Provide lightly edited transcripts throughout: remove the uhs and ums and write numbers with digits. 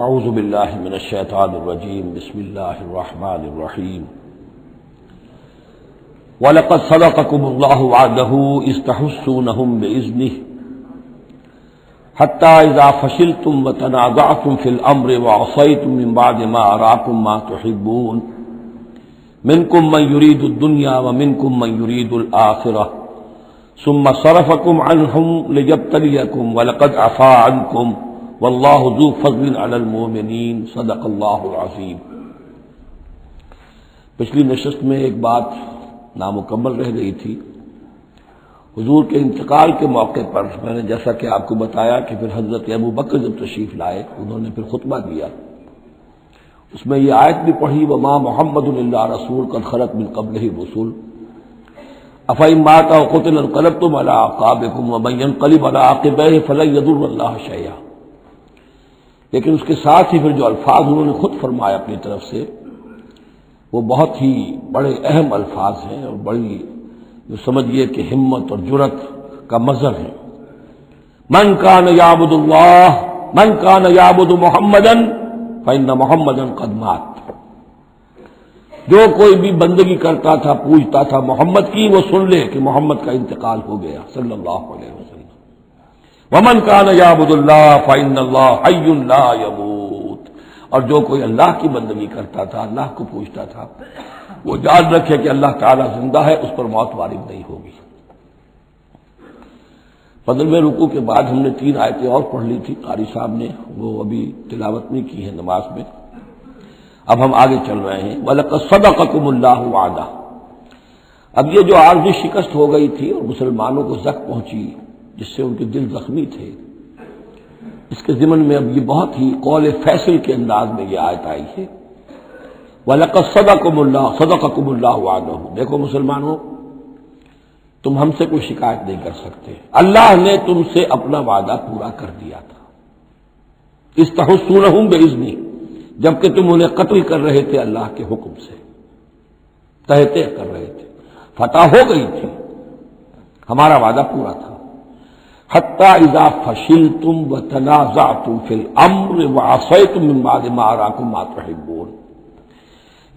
اعوذ باللہ من الشیطان الرجیم بسم اللہ الرحمن الرحیم وَلَقَدْ صَدَقَكُمُ اللَّهُ وَعْدَهُ إِذْ تَحُسُّونَهُم بِإِذْنِهِ حَتَّى إِذَا فَشِلْتُمْ وَتَنَازَعْتُمْ فِي الْأَمْرِ وَعَصَيْتُم مِّن بَعْدِ مَا أَرَاكُم مَّا تُحِبُّونَ مِنكُم مَّن يُرِيدُ الدُّنْيَا وَمِنكُم مَّن يُرِيدُ الْآخِرَةَ ثُمَّ صَرَفَكُمْ عَنْهُمْ لِيَبْتَلِيَكُمْ وَلَقَدْ عَفَا عَنكُمْ واللہ ذو فضل علی المؤمنین صدق اللہ العظیم۔ پچھلی نشست میں ایک بات نامکمل رہ گئی تھی۔ حضور کے انتقال کے موقع پر میں نے جیسا کہ آپ کو بتایا کہ پھر حضرت ابوبکر جب تشریف لائے انہوں نے پھر خطبہ دیا، اس میں یہ آیت بھی پڑھی وما محمد الا رسول قد خلت من قبلہ الرسل افإن مات أو قتل انقلبتم على أعقابكم ومن ينقلب على عقبيه فلن يضر الله شيئا۔ لیکن اس کے ساتھ ہی پھر جو الفاظ انہوں نے خود فرمایا اپنی طرف سے وہ بہت ہی بڑے اہم الفاظ ہیں اور بڑی جو سمجھیے کہ ہمت اور جرأت کا مظہر ہے۔ من کان یعبد اللہ من کان یعبد محمدا فإن محمدا قد مات۔ جو کوئی بھی بندگی کرتا تھا پوجتا تھا محمد کی، وہ سن لے کہ محمد کا انتقال ہو گیا صلی اللہ علیہ وسلم۔ ومن کان یعبد اللہ فإن اللہ حی لا یموت، اور جو کوئی اللہ کی بندگی کرتا تھا اللہ کو پوجتا تھا وہ یاد رکھے کہ اللہ تعالیٰ زندہ ہے، اس پر موت وارد نہیں ہوگی۔ پندرہویں رکوع کے بعد ہم نے 3 آیتیں اور پڑھ لی تھی، قاری صاحب نے وہ ابھی تلاوت نہیں کی ہے نماز میں۔ اب ہم آگے چل رہے ہیں۔ وَلَقَدْ صَدَقَكُمُ اللَّهُ وَعْدَهُ۔ اب یہ جو عارضی شکست ہو گئی تھی اور مسلمانوں کو زخم پہنچی جس سے ان کے دل زخمی تھے، اس کے ضمن میں اب یہ بہت ہی قول فیصل کے انداز میں یہ آیت آئی ہے۔ وَلَقَدْ صَدَقَكُمُ اللَّهُ وَعْدَهُ۔ دیکھو مسلمانوں، تم ہم سے کوئی شکایت نہیں کر سکتے، اللہ نے تم سے اپنا وعدہ پورا کر دیا تھا۔ اِسْتَحُسُّونَهُم بِإِذْنِهِ، جبکہ تم انہیں قتل کر رہے تھے اللہ کے حکم سے، تہتے کر رہے تھے، فتح ہو گئی تھی، ہمارا وعدہ پورا تھا۔ حتی اذا فشلتم وتنازعتم فی الامر وعصیتم من بعد ما اراکم ما تحبون،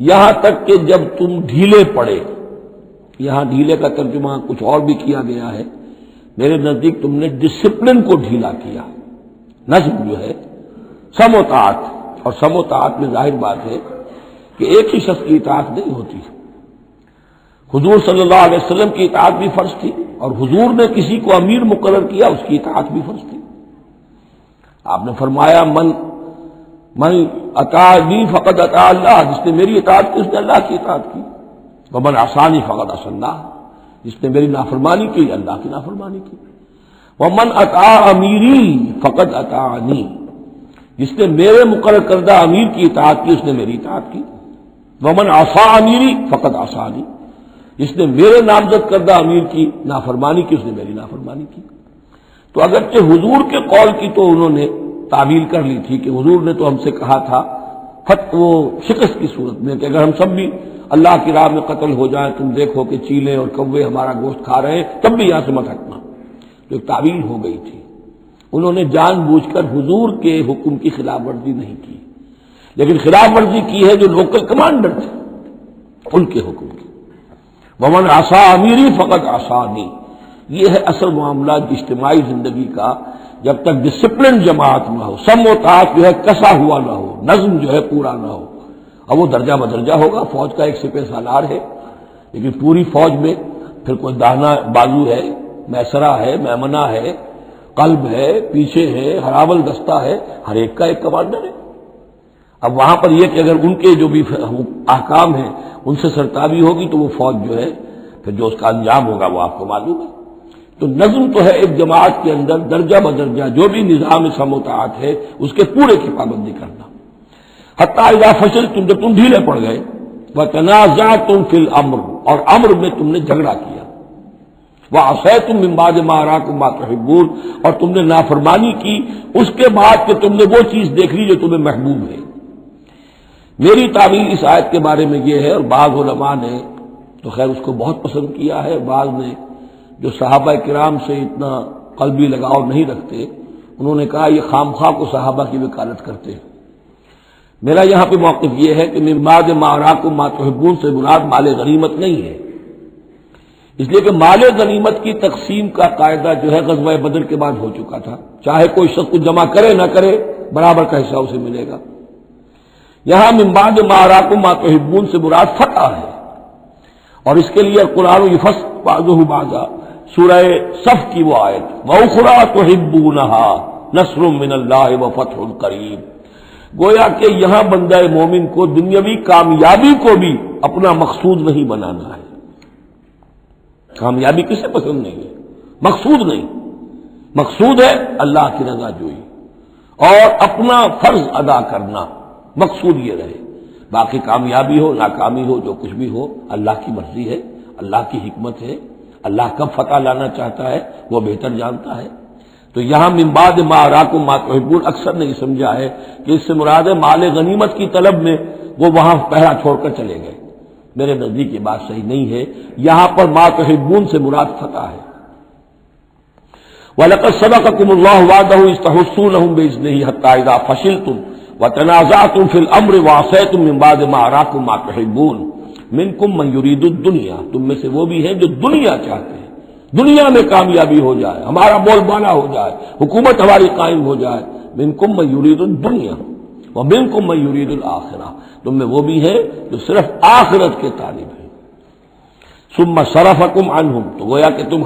یہاں تک کہ جب تم ڈھیلے پڑے، یہاں ڈھیلے کا ترجمہ کچھ اور بھی کیا گیا ہے، میرے نزدیک تم نے ڈسپلن کو ڈھیلا کیا۔ نظم جو ہے سم و طاعت، اور سم و طاعت میں ظاہر بات ہے کہ ایک ہی شخص کی اطاعت نہیں ہوتی۔ حضور صلی اللہ علیہ وسلم کی اطاعت بھی فرض تھی، اور حضور نے کسی کو امیر مقرر کیا اس کی اطاعت بھی فرض تھی۔ آپ نے فرمایا من اطاعنی فقد اطاع اللہ، جس نے میری اطاعت کی اس نے اللہ کی اطاعت کی۔ ومن عصانی فقد عصی اللہ، جس نے میری نافرمانی کی اللہ کی نافرمانی کی۔ ومن اطاع امیری فقد اطاعنی، جس نے میرے مقرر کردہ امیر کی اطاعت کی اس نے میری اطاعت کی۔ ومن عصی امیری فقد عصانی، جس نے میرے نامزد کردہ امیر کی نافرمانی کی اس نے میری نافرمانی کی۔ تو اگرچہ حضور کے قول کی تو انہوں نے تعبیر کر لی تھی کہ حضور نے تو ہم سے کہا تھا وہ شکست کی صورت میں کہ اگر ہم سب بھی اللہ کی راہ میں قتل ہو جائیں، تم دیکھو کہ چیلے اور کوے ہمارا گوشت کھا رہے ہیں، تب بھی یہاں سے مت ہٹنا، جو ایک تعبیر ہو گئی تھی۔ انہوں نے جان بوجھ کر حضور کے حکم کی خلاف ورزی نہیں کی، لیکن خلاف ورزی کی ہے جو لوکل کمانڈر تھے ان کے حکم کی۔ ومن عصا امیری فقط عصانی، یہ ہے اصل معاملہ اجتماعی زندگی کا۔ جب تک ڈسپلن جماعت نہ ہو، سم و طاعت جو ہے کسا ہوا نہ ہو، نظم جو ہے پورا نہ ہو، اب وہ درجہ بدرجہ ہوگا۔ فوج کا ایک سپہ سالار ہے، لیکن پوری فوج میں پھر کوئی داہنا بازو ہے، میسرہ ہے، میمنہ ہے، قلب ہے، پیچھے ہے، ہراول دستہ ہے، ہر ایک کا ایک کمانڈر ہے۔ اب وہاں پر یہ کہ اگر ان کے جو بھی احکام ہیں ان سے سرتابی ہوگی تو وہ فوج جو ہے پھر جو اس کا انجام ہوگا وہ آپ کو معلوم ہے۔ تو نظم تو ہے ایک جماعت کے اندر درجہ بدرجہ جو بھی نظام سم و طاعت ہے اس کے پورے کی پابندی کرنا۔ حتی اذا فشلتم، جب تم ڈھیلے پڑ گئے، وتنازعتم فی الامر، اور امر میں تم نے جھگڑا کیا، وعصیتم من بعد ما اراکم ما تحبون، اور تم نے نافرمانی کی اس کے بعد کہ تم نے وہ چیز دیکھ لی جو تمہیں محبوب ہے۔ میری تعبیر اس آیت کے بارے میں یہ ہے، اور بعض علماء نے تو خیر اس کو بہت پسند کیا ہے، بعض نے جو صحابہ کرام سے اتنا قلبی لگاؤ نہیں رکھتے انہوں نے کہا یہ خام خواہ کو صحابہ کی وکالت کرتے ہیں، میرا یہاں پہ موقف یہ ہے کہ من بعد ما اراکم ما تحبون سے مراد مال غنیمت نہیں ہے، اس لیے کہ مال غنیمت کی تقسیم کا قاعدہ جو ہے غزوہ بدر کے بعد ہو چکا تھا، چاہے کوئی شخص کو جمع کرے نہ کرے برابر کا حصہ اسے ملے گا۔ یہاں من بعد ما اراکم ما تحبون سے مراد فتح ہے، اور اس کے لیے قرآن یفصل بعضہ بعضا، سورہ صف کی وہ آیت وَأُخْرَىٰ تُحِبُّونَهَا نَصْرٌ مِّنَ اللَّهِ وَفَتْحٌ قَرِیب، گویا کہ یہاں بندہ مومن کو دنیاوی کامیابی کو بھی اپنا مقصود نہیں بنانا ہے۔ کامیابی کسے پسند نہیں ہے؟ مقصود نہیں، مقصود ہے اللہ کی رضا جوئی اور اپنا فرض ادا کرنا، مقصود یہ رہے۔ باقی کامیابی ہو ناکامی ہو جو کچھ بھی ہو اللہ کی مرضی ہے، اللہ کی حکمت ہے، اللہ کب فتح لانا چاہتا ہے وہ بہتر جانتا ہے۔ تو یہاں من بعد ما اراکم ما تحبون اکثر نہیں سمجھا ہے کہ اس سے مراد ہے مال غنیمت کی طلب میں وہ وہاں پہرا چھوڑ کر چلے گئے، میرے نزدیک یہ بات صحیح نہیں ہے۔ یہاں پر ما تحبون سے مراد فتح ہے۔ وَلَقَدْ صَدَقَكُمُ اللَّهُ وَعْدَهُ إِذْ تَحُسُّونَهُم بِإِذْنِهِ حَتَّىٰ إِذَا فَشِلْتُمْ وَتَنَازَعْتُمْ فِي الْأَمْرِ وَعَصَيْتُم مِّن بَعْدِ مَا أَرَاكُم مَّا تُحِبُّونَ مِنكُم مَّن يُرِيدُ الدُّنْيَا، تم میں سے وہ بھی ہیں جو دنیا چاہتے ہیں، دنیا میں کامیابی ہو جائے، ہمارا بول بالا ہو جائے، حکومت ہماری قائم ہو جائے۔ مِنكُم مَّن يُرِيدُ الدُّنْيَا وَمِنكُم مَّن يُرِيدُ الْآخِرَةَ، تم میں وہ بھی ہیں جو صرف آخرت کے طالب ہیں۔ ثم صرفکم عنہم، تو گویا کہ تم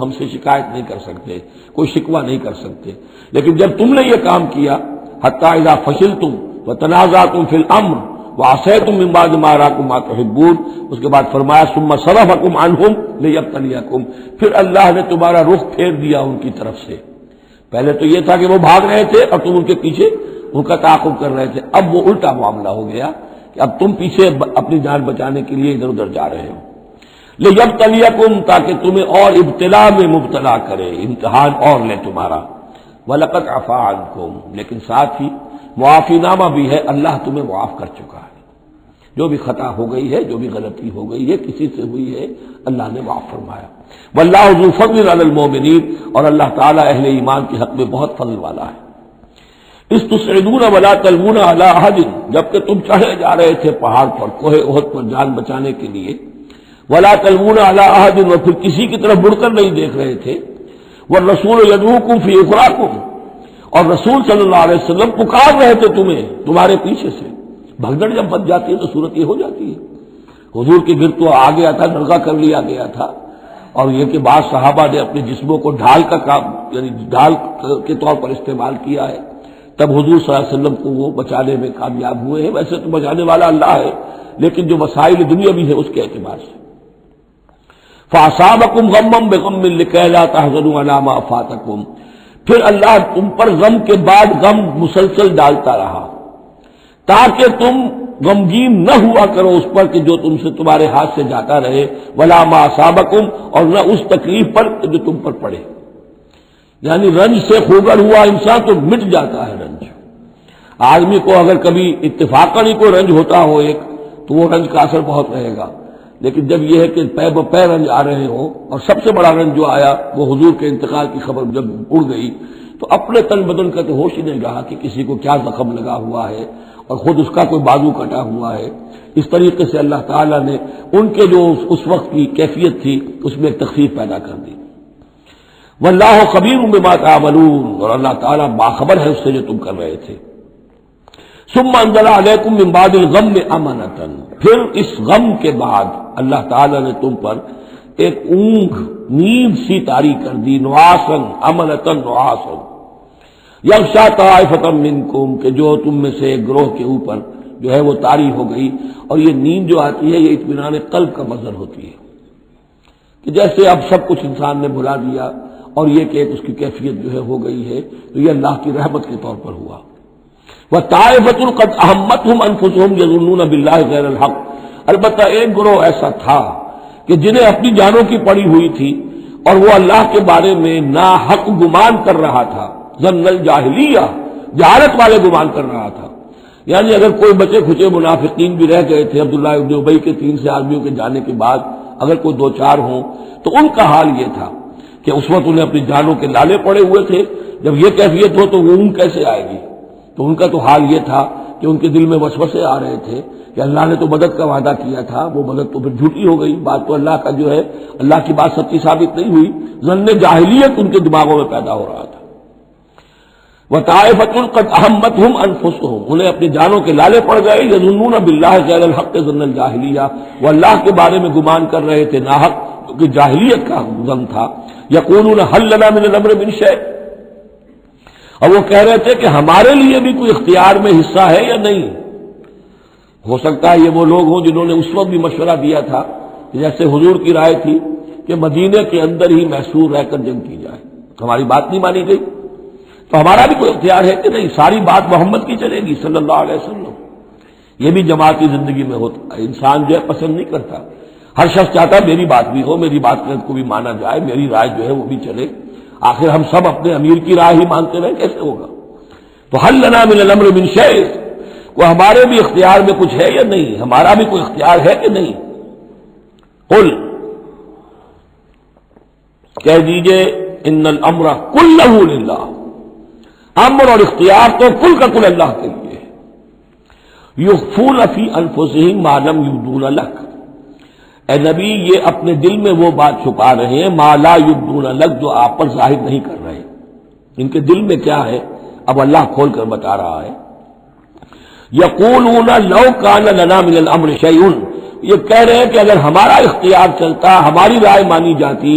ہم سے شکایت نہیں کر سکتے، کوئی شکوہ نہیں کر سکتے، لیکن جب تم نے یہ کام کیا حتی اذا فشلتم وتنازعتم فی الامر وعصیتم من بعد ما اراکم ما تحبون، اس کے بعد فرمایا ثم صرفکم عنہم لیبتلیکم، پھر اللہ نے تمہارا رخ پھیر دیا ان کی طرف سے۔ پہلے تو یہ تھا کہ وہ بھاگ رہے تھے اور تم ان کے پیچھے ان کا تعاقب کر رہے تھے، اب وہ الٹا معاملہ ہو گیا کہ اب تم پیچھے اپنی جان بچانے کے لیے ادھر ادھر جا رہے ہو۔ لیبتلیکم، تاکہ تمہیں اور ابتلا میں مبتلا کرے، امتحان اور لے تمہارا۔ وَلَقَدْ عَفَا عَنْكُمْ، لیکن ساتھ ہی معافی نامہ بھی ہے، اللہ تمہیں معاف کر چکا ہے، جو بھی خطا ہو گئی ہے، جو بھی غلطی ہو گئی ہے، کسی سے ہوئی ہے، اللہ نے معاف فرمایا۔ وَاللَّهُ ذُو فَضْلٍ عَلَى الْمُؤْمِنِينَ، اور اللہ تعالیٰ اہل ایمان کے حق میں بہت فضل والا ہے۔ اِذْ تُصْعِدُونَ وَلَا تَلْوُونَ عَلَىٰ أَحَدٍ، جبکہ تم چڑھے جا رہے تھے پہاڑ پر، کوہ احد پر جان بچانے کے لیے، وَلَا تَلْوُونَ عَلَىٰ أَحَدٍ، اور پھر کسی کی طرف مڑ کر نہیں دیکھ رہے تھے، وَالرَّسُولُ يَدْعُوكُمْ فِي أُخْرَاكُمْ، اور رسول صلی اللہ علیہ وسلم پکار رہے تھے تمہیں تمہارے پیچھے سے۔ بھگدڑ جب بچ جاتی ہے تو صورت یہ ہو جاتی ہے۔ حضور کے گرد تو آ گیا تھا، نرغہ کر لیا گیا تھا، اور یہ کہ بعض صحابہ نے اپنے جسموں کو ڈھال کا کام، یعنی ڈھال کے طور پر استعمال کیا ہے، تب حضور صلی اللہ علیہ وسلم کو وہ بچانے میں کامیاب ہوئے ہیں۔ ویسے تو بچانے والا اللہ ہے، لیکن جو مسائل دنیا بھی ہے اس کے اعتبار سے۔ فَأَصَابَكُمْ غَمًّا بِغَمٍّ لِكَيْ لَا تَحْزَنُوا عَلَىٰ مَا فَاتَكُمْ، پھر اللہ تم پر غم کے بعد غم مسلسل ڈالتا رہا تاکہ تم غمگین نہ ہوا کرو اس پر کہ جو تم سے تمہارے ہاتھ سے جاتا رہے، وَلَا مَا أَصَابَكُمْ، اور نہ اس تکلیف پر جو تم پر پڑے۔ یعنی رنج سے خوگر ہوا انسان تو مٹ جاتا ہے رنج۔ آدمی کو اگر کبھی اتفاقاً ہی کوئی رنج ہوتا ہو ایک تو وہ رنج کا اثر بہت رہے گا، لیکن جب یہ ہے کہ پے بپے رنج آ رہے ہوں، اور سب سے بڑا رنج جو آیا وہ حضور کے انتقال کی خبر جب اڑ گئی تو اپنے تن بدن کا تو ہوش ہی نہیں رہا کہ کسی کو کیا زخم لگا ہوا ہے اور خود اس کا کوئی بازو کٹا ہوا ہے۔ اس طریقے سے اللہ تعالیٰ نے ان کے جو اس وقت کی کیفیت تھی اس میں ایک تخفیف پیدا کر دی۔ واللہ خبیر بما تعملون، اور اللہ تعالیٰ باخبر ہے اس سے جو تم کر رہے تھے۔ ثم انزل علیکم من بعد الغم امنۃ، پھر اس غم کے بعد اللہ تعالیٰ نے تم پر ایک اونگ، نیند سی طاری کر دی، نعاسن امنۃ نعاسن یغشی طائفۃ منکم، کہ جو تم میں سے ایک گروہ کے اوپر جو ہے وہ طاری ہو گئی۔ اور یہ نیند جو آتی ہے یہ اطمینان قلب کا مظہر ہوتی ہے، کہ جیسے اب سب کچھ انسان نے بھلا دیا اور یہ کہ اس کی کیفیت جو ہے ہو گئی ہے، تو یہ اللہ کی رحمت کے طور پر ہوا۔ وَطَائِفَةٌ قَدْ أَهَمَّتْهُمْ أَنفُسُهُمْ يَظُنُّونَ بِاللَّهِ غَيْرَ الْحَقِّ، البتہ ایک گروہ ایسا تھا کہ جنہیں اپنی جانوں کی پڑی ہوئی تھی اور وہ اللہ کے بارے میں ناحق گمان کر رہا تھا، ظن الجاہلیہ، جہالت والے گمان کر رہا تھا۔ یعنی اگر کوئی بچے کھچے منافقین بھی رہ گئے تھے عبداللہ ابن ابی کے 3 سے آدمیوں کے جانے کے بعد، اگر کوئی 2-4 ہوں تو ان کا حال یہ تھا کہ اس وقت انہیں اپنی جانوں کے لالے پڑے ہوئے تھے، جب یہ کیفیت ہو تو وہ اون کیسے آئے گی؟ تو ان کا تو حال یہ تھا کہ ان کے دل میں وسوسے آ رہے تھے کہ اللہ نے تو مدد کا وعدہ کیا تھا، وہ مدد تو پھر جھوٹی ہو گئی، بات تو اللہ کا جو ہے اللہ کی بات سچی ثابت نہیں ہوئی، ظن جاہلیت ان کے دماغوں میں پیدا ہو رہا تھا۔ وطائفۃ قد اہمتہم انفسہم، انہیں اپنی جانوں کے لالے پڑ گئے، یظنون باللہ غیر الحق ظن الجاہلیہ، وہ اللہ کے بارے میں گمان کر رہے تھے ناحق، کیونکہ جاہلیت کا ظن تھا۔ یقولون هل لنا من الامر من شیء، اور وہ کہہ رہے تھے کہ ہمارے لیے بھی کوئی اختیار میں حصہ ہے یا نہیں۔ ہو سکتا ہے یہ وہ لوگ ہوں جنہوں نے اس وقت بھی مشورہ دیا تھا کہ جیسے حضور کی رائے تھی کہ مدینے کے اندر ہی محصور رہ کر جنگ کی جائے، ہماری بات نہیں مانی گئی تو ہمارا بھی کوئی اختیار ہے کہ نہیں، ساری بات محمد کی چلے گی صلی اللہ علیہ وسلم۔ یہ بھی جماعتی زندگی میں ہوتا ہے، انسان جو ہے پسند نہیں کرتا، ہر شخص چاہتا ہے میری بات بھی ہو، میری بات کو بھی مانا جائے، میری رائے جو ہے وہ بھی چلے، آخر ہم سب اپنے امیر کی رائے ہی مانتے رہے، کیسے ہوگا؟ تو حل لنا من الامر من شیء، وہ ہمارے بھی اختیار میں کچھ ہے یا نہیں، ہمارا بھی کوئی اختیار ہے کہ نہیں؟ قل، کہہ دیجئے ان الامر کلہ للہ، امر اور اختیار تو کل کا کل اللہ کے لیے ہے۔ یخفون فی انفسہم ما لم یبدون لک، اے نبی یہ اپنے دل میں وہ بات چھپا رہے ہیں ما لا یبدون لک، جو آپ پر ظاہر نہیں کر رہے، ان کے دل میں کیا ہے اب اللہ کھول کر بتا رہا ہے۔ یقولون لو کان لنا من الامر شیء، یہ کہہ رہے ہیں کہ اگر ہمارا اختیار چلتا، ہماری رائے مانی جاتی،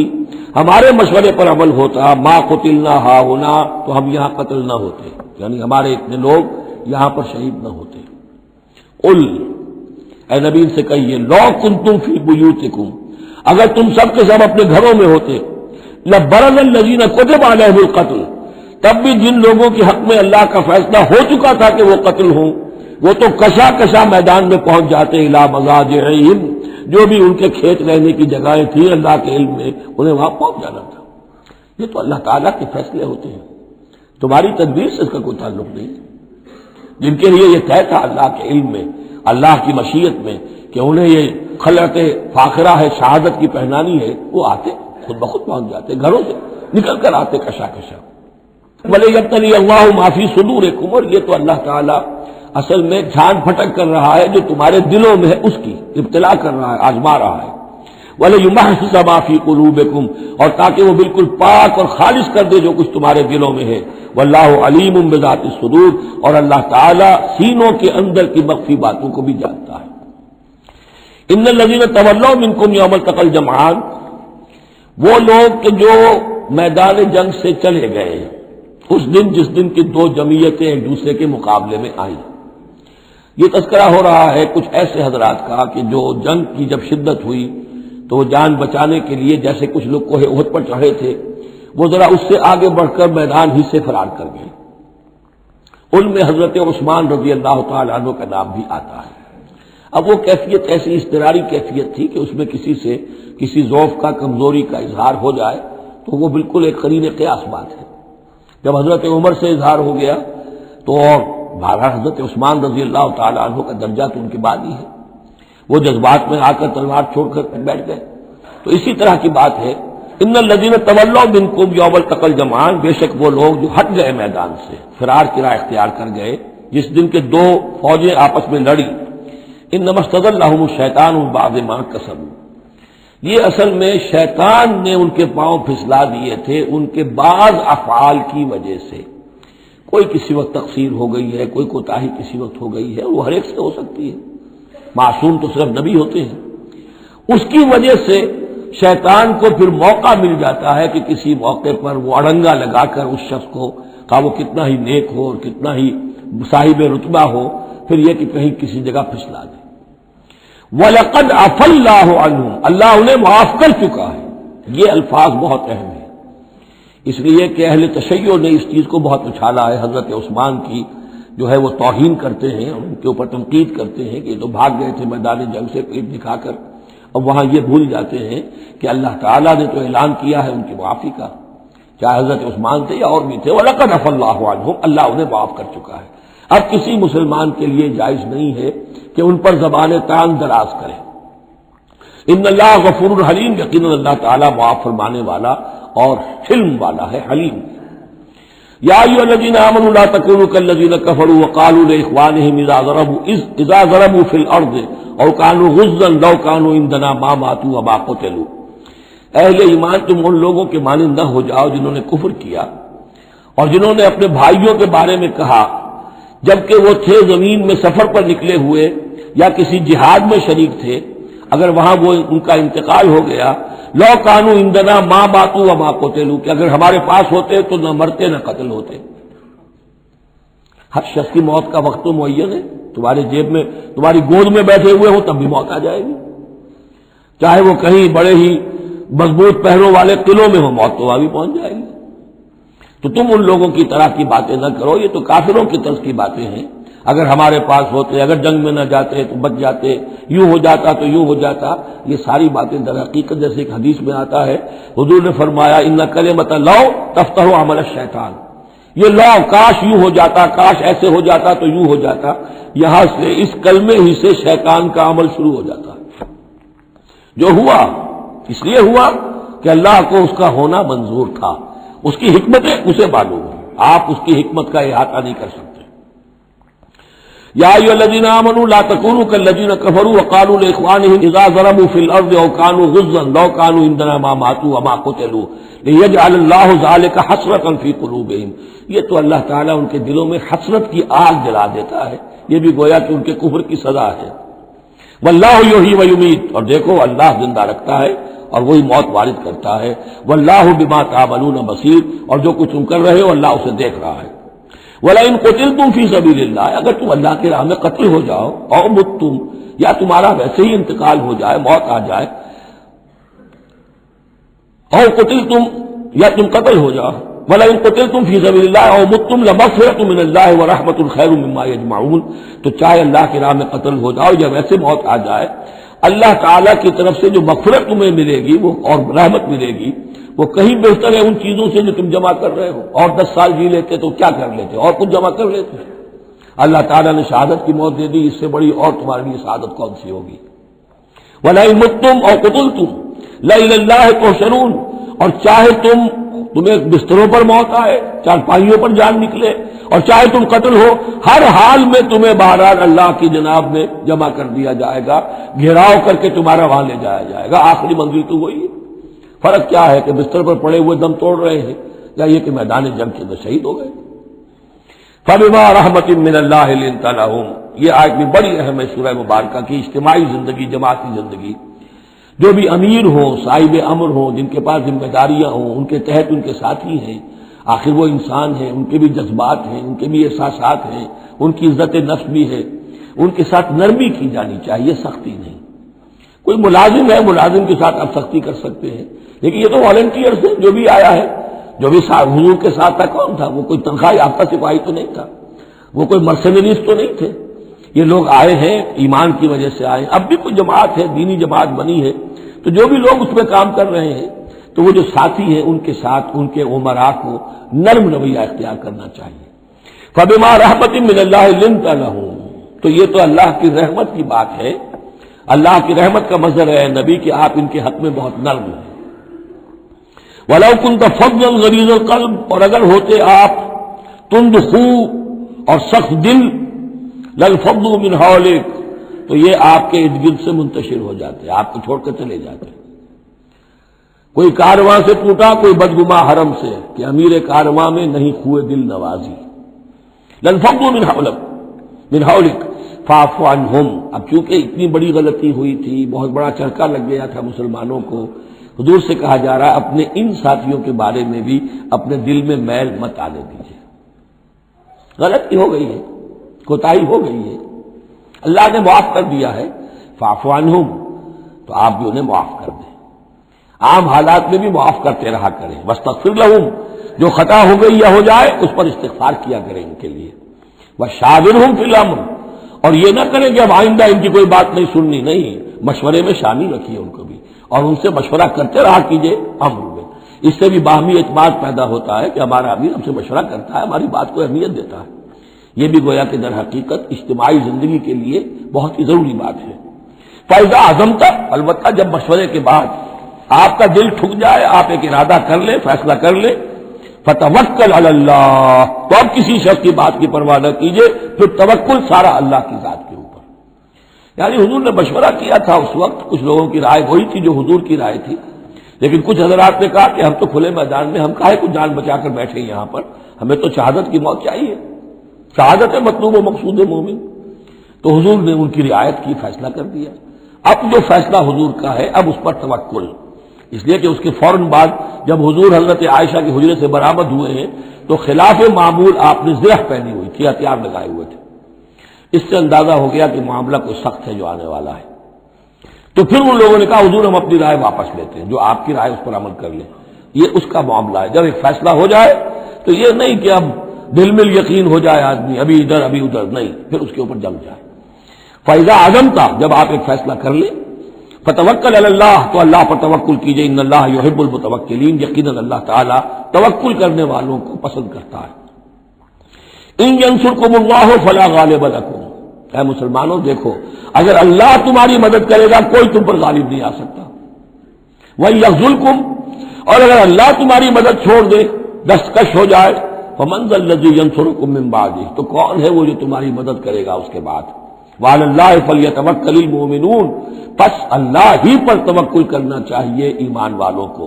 ہمارے مشورے پر عمل ہوتا، ما قتلنا ہاہنا، تو ہم یہاں قتل نہ ہوتے، یعنی ہمارے اتنے لوگ یہاں پر شہید نہ ہوتے۔ قل، اے نبی سے کہیے لو کنتم فی بیوتکم، اگر تم سب کے سب اپنے گھروں میں ہوتے، لبرز الذین کتب علیہم القتل، تب بھی جن لوگوں کے حق میں اللہ کا فیصلہ ہو چکا تھا کہ وہ قتل ہوں، وہ تو کشا کشا میدان میں پہنچ جاتے، الی مضاجعہم، جو بھی ان کے کھیت رہنے کی جگہیں تھیں اللہ کے علم میں انہیں وہاں پہنچ جانا تھا۔ یہ تو اللہ تعالیٰ کے فیصلے ہوتے ہیں، تمہاری تدبیر سے اس کا کوئی تعلق نہیں۔ جن کے لیے یہ طے تھا اللہ کے علم میں، اللہ کی مشیت میں کہ انہیں یہ خلعت فاخرہ ہے، شہادت کی پہنانی ہے، وہ آتے خود بخود پہنچ جاتے، گھروں سے نکل کر آتے کشا کشا۔ وَلِيَبْتَلِيَ اللَّهُ مَا فِي صُدُورِكُمْ، اور یہ تو اللہ تعالیٰ اصل میں جھان پھٹک کر رہا ہے جو تمہارے دلوں میں ہے، اس کی ابتلا کر رہا ہے، آزما رہا ہے۔ وَلِيُمَحِّصَ مَا فِي قُلُوبِكُمْ، اور تاکہ وہ بالکل پاک اور خالص کر دے جو کچھ تمہارے دلوں میں ہے۔ وَاللَّهُ عَلِيمٌ بِذَاتِ الصُّدُورِ، اور اللہ تعالیٰ سینوں کے اندر کی مخفی باتوں کو بھی جانتا ہے۔ إِنَّ الَّذِينَ تَوَلَّوْا مِنكُمْ يَوْمَ الْتَقَى الْجَمْعَانِ، وہ لوگ کہ جو میدان جنگ سے چلے گئے اس دن جس دن کی دو جمعیتیں ایک دوسرے کے مقابلے میں آئیں۔ یہ تذکرہ ہو رہا ہے کچھ ایسے حضرات کا کہ جو جنگ کی جب شدت ہوئی تو وہ جان بچانے کے لیے جیسے کچھ لوگ کوہ احد پر چڑھے تھے، وہ ذرا اس سے آگے بڑھ کر میدان ہی سے فرار کر گئے۔ ان میں حضرت عثمان رضی اللہ تعالی عنہ کا نام بھی آتا ہے۔ اب وہ کیفیت ایسی اضطراری کیفیت تھی کہ اس میں کسی سے کسی ضعف کا، کمزوری کا اظہار ہو جائے تو وہ بالکل ایک قرین قیاس بات ہے۔ جب حضرت عمر سے اظہار ہو گیا تو اور بہرحال حضرت عثمان رضی اللہ تعالی عنہ کا درجہ تو ان کے بعد ہی ہے، وہ جذبات میں آ کر تلوار چھوڑ کر بیٹھ گئے۔ تو اسی طرح کی بات ہے، ان الذین تولوا منکم یوم التقى الجمعان، بے شک وہ لوگ جو ہٹ گئے میدان سے، فرار کی راہ اختیار کر گئے جس دن کے دو فوجیں آپس میں لڑی۔ انما استزلهم الشیطان بعض ما کسبوا، یہ اصل میں شیطان نے ان کے پاؤں پھسلا دیے تھے ان کے بعض افعال کی وجہ سے۔ کوئی کسی وقت تقصیر ہو گئی ہے، کوئی کوتاہی کسی وقت ہو گئی ہے، وہ ہر ایک سے ہو سکتی ہے، معصوم تو صرف نبی ہوتے ہیں۔ اس کی وجہ سے شیطان کو پھر موقع مل جاتا ہے کہ کسی موقع پر وہ اڑنگا لگا کر اس شخص کو، خواہ وہ کتنا ہی نیک ہو اور کتنا ہی صاحب رتبہ ہو، پھر یہ کہ کہیں کسی جگہ پھسلا دے۔ وَلَقَدْ عَفَا اللَّهُ عَنْهُمْ، اللہ انہیں معاف کر چکا ہے۔ یہ الفاظ بہت اہم ہیں، اس لیے کہ اہل تشیع نے اس چیز کو بہت اچھالا ہے، حضرت عثمان کی جو ہے وہ توہین کرتے ہیں، ان کے اوپر تنقید کرتے ہیں کہ یہ تو بھاگ گئے تھے میدان جنگ سے پیٹ دکھا کر، اور وہاں یہ بھول جاتے ہیں کہ اللہ تعالیٰ نے تو اعلان کیا ہے ان کی معافی کا، چاہے حضرت عثمان تھے یا اور بھی تھے۔ وَلَقَدْ عَفَا اللَّهُ عَنْهُمْ، اللہ انہیں معاف کر چکا ہے۔ اب کسی مسلمان کے لیے جائز نہیں ہے کہ ان پر زبان تان دراز کرے۔ ان اللہ غفور حلیم، یقیناً اللہ تعالیٰ معاف فرمانے والا اور حلم والا ہے، حلیم۔ یا ایھا الذین آمنوا لا تکونوا کالذین کفروا وقالوا لاخوانہم اذا ضربوا فی الارض او كانوا غزا لو كانوا عندنا ما ماتوا وما قتلوا، اہل ایمان تم ان لوگوں کے مانند نہ ہو جاؤ جنہوں نے کفر کیا اور جنہوں نے اپنے بھائیوں کے بارے میں کہا جبکہ وہ تھے زمین میں سفر پر نکلے ہوئے یا کسی جہاد میں شریک تھے، اگر وہاں وہ ان کا انتقال ہو گیا، لو كانوا عندنا ما ماتوا وما قتلوا، کہ اگر ہمارے پاس ہوتے تو نہ مرتے نہ قتل ہوتے۔ ہر شخص کی موت کا وقت تو معین ہے، تمہارے جیب میں تمہاری گود میں بیٹھے ہوئے ہوں تب بھی موت آ جائے گی، چاہے وہ کہیں بڑے ہی مضبوط پہروں والے قلعوں میں ہو، موت تو وہاں بھی پہنچ جائے گی۔ تو تم ان لوگوں کی طرح کی باتیں نہ کرو، یہ تو کافروں کی طرز کی باتیں ہیں، اگر ہمارے پاس ہوتے، اگر جنگ میں نہ جاتے تو بچ جاتے، یوں ہو جاتا تو یوں ہو جاتا، یہ ساری باتیں در حقیقت جیسے ایک حدیث میں آتا ہے حضور نے فرمایا ان کلمۃ لو تفتح عمل الشیطان، یہ لو کاش یوں ہو جاتا، کاش ایسے ہو جاتا تو یوں ہو جاتا، یہاں سے اس کلمے ہی سے شیطان کا عمل شروع ہو جاتا۔ جو ہوا اس لیے ہوا کہ اللہ کو اس کا ہونا منظور تھا، اس کی حکمتیں اسے معلوم ہیں، آپ اس کی حکمت کا احاطہ نہیں کر سکتے۔ یا ایھا الذین آمنوا لا تکونوا کالذین کفروا وقالوا لاخوانہم اذا ضربوا فی الارض او كانوا غزا لو كانوا عندنا ما ماتوا وما قتلوا لیجعل اللہ ذلک حسرۃ فی قلوبہم، یہ تو اللہ تعالیٰ ان کے دلوں میں حسرت کی آگ جلا دیتا ہے، یہ بھی گویا کہ ان کے کفر کی سزا ہے۔ واللہ یحیی ویمیت، اور دیکھو اللہ زندہ رکھتا ہے اور وہی موت وارد کرتا ہے۔ واللہ بما تعملون بصیر، اور جو کچھ تم کر رہے ہو اللہ اسے دیکھ رہا ہے۔ وَلَئِن قُتِلْتُمْ فِي سَبِيلِ اللَّهِ، اگر تم اللہ کی راہ میں قتل ہو جاؤ، او متم، یا تمہارا ویسے ہی انتقال ہو جائے، موت آ جائے، او قتلتم، یا تم قتل ہو جاؤ، وَلَئِن قُتِلْتُمْ فِي سَبِيلِ اللَّهِ او متم لَمَغْفِرَةٌ مِّنَ اللَّهِ وَرَحْمَةٌ خَيْرٌ مِّمَّا يَجْمَعُونَ، تو چاہے اللہ کی راہ میں قتل ہو جاؤ یا ویسے موت آ جائے، اللہ تعالیٰ کی طرف سے جو مغفرت تمہیں ملے گی وہ اور رحمت ملے گی وہ کہیں بہتر ہے ان چیزوں سے جو تم جمع کر رہے ہو۔ اور 10 سال جی لیتے تو کیا کر لیتے، اور کچھ جمع کر لیتے۔ اللہ تعالیٰ نے شہادت کی موت دے دی، اس سے بڑی اور تمہارے لیے شہادت کون سی ہوگی۔ وَلَئِن مُتُّمْ أَوْ قُتِلْتُمْ لَإِلَى اللَّهِ تُحْشَرُونَ، اور چاہے تمہیں بستروں پر موت آئے، چارپائیوں پر جان نکلے، اور چاہے تم قتل ہو، ہر حال میں تمہیں بہرحال اللہ کی جناب میں جمع کر دیا جائے گا، گھیراؤ کر کے تمہارا وہاں لے جایا جائے گا، آخری منزل تو وہی ہے۔ فرق کیا ہے کہ بستر پر پڑے ہوئے دم توڑ رہے ہیں یا یہ کہ میدان جنگ کے اندر شہید ہو گئے۔ فَبِمَا رَحْمَةٍ مِّنَ اللَّهِ لِنتَ لَهُمْ، یہ آیت بھی بڑی اہم ہے سورہ مبارکہ کی، اجتماعی زندگی، جماعتی زندگی، جو بھی امیر ہوں، صاحب امر ہوں، جن کے پاس ذمہ داریاں ہوں، ان کے تحت ان کے ساتھی ہیں، آخر وہ انسان ہیں، ان کے بھی جذبات ہیں، ان کے بھی احساسات ہیں، ان کی عزت نفس بھی ہے، ان کے ساتھ نرمی کی جانی چاہیے، سختی نہیں۔ کوئی ملازم ہے، ملازم کے ساتھ آپ سختی کر سکتے ہیں، لیکن یہ تو والنٹیئرز ہیں، جو بھی آیا ہے، جو بھی حضور کے ساتھ تھا، کون تھا وہ؟ کوئی تنخواہ یافتہ سپاہی تو نہیں تھا، وہ کوئی مرسنریز تو نہیں تھے، یہ لوگ آئے ہیں ایمان کی وجہ سے آئے ہیں۔ اب بھی کوئی جماعت ہے، دینی جماعت بنی ہے، تو جو بھی لوگ اس میں کام کر رہے ہیں تو وہ جو ساتھی ہیں ان کے ساتھ ان کے امراء کو نرم رویہ اختیار کرنا چاہیے۔ فَبِمَا رَحْمَةٍ مِّنَ اللَّهِ لِنتَ لَهُمْ، تو یہ تو اللہ کی رحمت کی بات ہے، اللہ کی رحمت کا مظہر ہے نبی کہ آپ ان کے حق میں بہت نرم ہیں۔ وَلَوْ كُنْتَ فَظًّا غَلِيظَ الْقَلْبِ، اور اگر ہوتے آپ تند خو اور سخت دل، لَانفَضُّوا مِنْ حَوْلِكَ، تو یہ آپ کے ارد گرد سے منتشر ہو جاتے، آپ کو چھوڑ کر چلے جاتے۔ کوئی کارواں سے ٹوٹا، کوئی بدگما حرم سے، کہ امیر کارواں میں نہیں خوئے دل نوازی۔ لَانفَضُّوا مِنْ حَوْلِكَ فَاعْفُ عَنْهُمْ، اب چونکہ اتنی بڑی غلطی ہوئی تھی، بہت بڑا چرکا لگ گیا تھا مسلمانوں کو، حضور سے کہا جا رہا ہے اپنے ان ساتھیوں کے بارے میں بھی اپنے دل میں میل مت آنے دیجیے، غلطی ہو گئی ہے، کوتاہی ہو گئی ہے، اللہ نے معاف کر دیا ہے، فاعف عنہم، تو آپ بھی انہیں معاف کر دیں، عام حالات میں بھی معاف کرتے رہا کریں، واستغفر لہم، جو خطا ہو گئی یا ہو جائے اس پر استغفار کیا کریں ان کے لیے، وشاورہم فی الامر، اور یہ نہ کریں کہ اب آئندہ ان کی کوئی بات نہیں سننی، نہیں، مشورے میں شامل رکھیے ان کو بھی، اور ان سے مشورہ کرتے رہا کیجیے امر میں، اس سے بھی باہمی اعتماد پیدا ہوتا ہے کہ ہمارا امیر ہم سے مشورہ کرتا ہے، ہماری بات کو اہمیت دیتا ہے، یہ بھی گویا کہ در حقیقت اجتماعی زندگی کے لیے بہت ہی ضروری بات ہے۔ فَإِذَا عَزَمْتَ، البتہ جب مشورے کے بعد آپ کا دل ٹھک جائے، آپ ایک ارادہ کر لیں، فیصلہ کر لیں، فتوکل علی اللہ، تو اب کسی شخص کی بات کی پرواہ نہ کیجیے، پھر توکل سارا اللہ کی ذات کے اوپر۔ یعنی حضور نے مشورہ کیا تھا اس وقت، کچھ لوگوں کی رائے وہی تھی جو حضور کی رائے تھی، لیکن کچھ حضرات نے کہا کہ ہم تو کھلے میدان میں، ہم کاہے کو جان بچا کر بیٹھے یہاں پر، ہمیں تو شہادت کی موت چاہیے، شہادت ہے مطلوب و مقصود مومن۔ تو حضور نے ان کی رعایت کی، فیصلہ کر دیا۔ اب جو فیصلہ حضور کا ہے اب اس پر توکل، اس لیے کہ اس کے فوراً بعد جب حضور حضرت عائشہ کے حجرے سے برآمد ہوئے ہیں تو خلاف معمول آپ نے زرہ پہنی ہوئی تھی، ہتھیار لگائے ہوئے تھے، اس سے اندازہ ہو گیا کہ معاملہ کوئی سخت ہے جو آنے والا ہے۔ تو پھر ان لوگوں نے کہا حضور ہم اپنی رائے واپس لیتے ہیں، جو آپ کی رائے اس پر عمل کر لیں، یہ اس کا معاملہ ہے۔ جب ایک فیصلہ ہو جائے تو یہ نہیں کہ اب دل میں یقین ہو جائے آدمی ابھی ادھر ابھی ادھر، نہیں، پھر اس کے اوپر جم جائے۔ فَإِذَا عَزَمْتَ، جب آپ ایک فیصلہ کر لیں، فَتَوَكَّلْ عَلَى اللَّهِ، تو اللہ پر توکل کیجئے، ان اللہ يحب المتوکلین، یقیناً اللہ تعالیٰ توکل کرنے والوں کو پسند کرتا ہے۔ ان ينصركم الله فلا غالب لكم، اے مسلمانوں دیکھو، اگر اللہ تمہاری مدد کرے گا کوئی تم پر غالب نہیں آ سکتا۔ وَإِن يَخْذُلْكُمْ، اور اگر اللہ تمہاری مدد چھوڑ دے، دستکش ہو جائے، فَمَنْ ذَا الَّذِي يَنصُرُكُم مِّن بَعْدِهِ، تو کون ہے وہ جو تمہاری مدد کرے گا اس کے بعد۔ وَعَلَى اللَّهِ فَلْيَتَوَكَّلِ الْمُؤْمِنُونَ، پس اللہ ہی پر توکل کرنا چاہیے ایمان والوں کو۔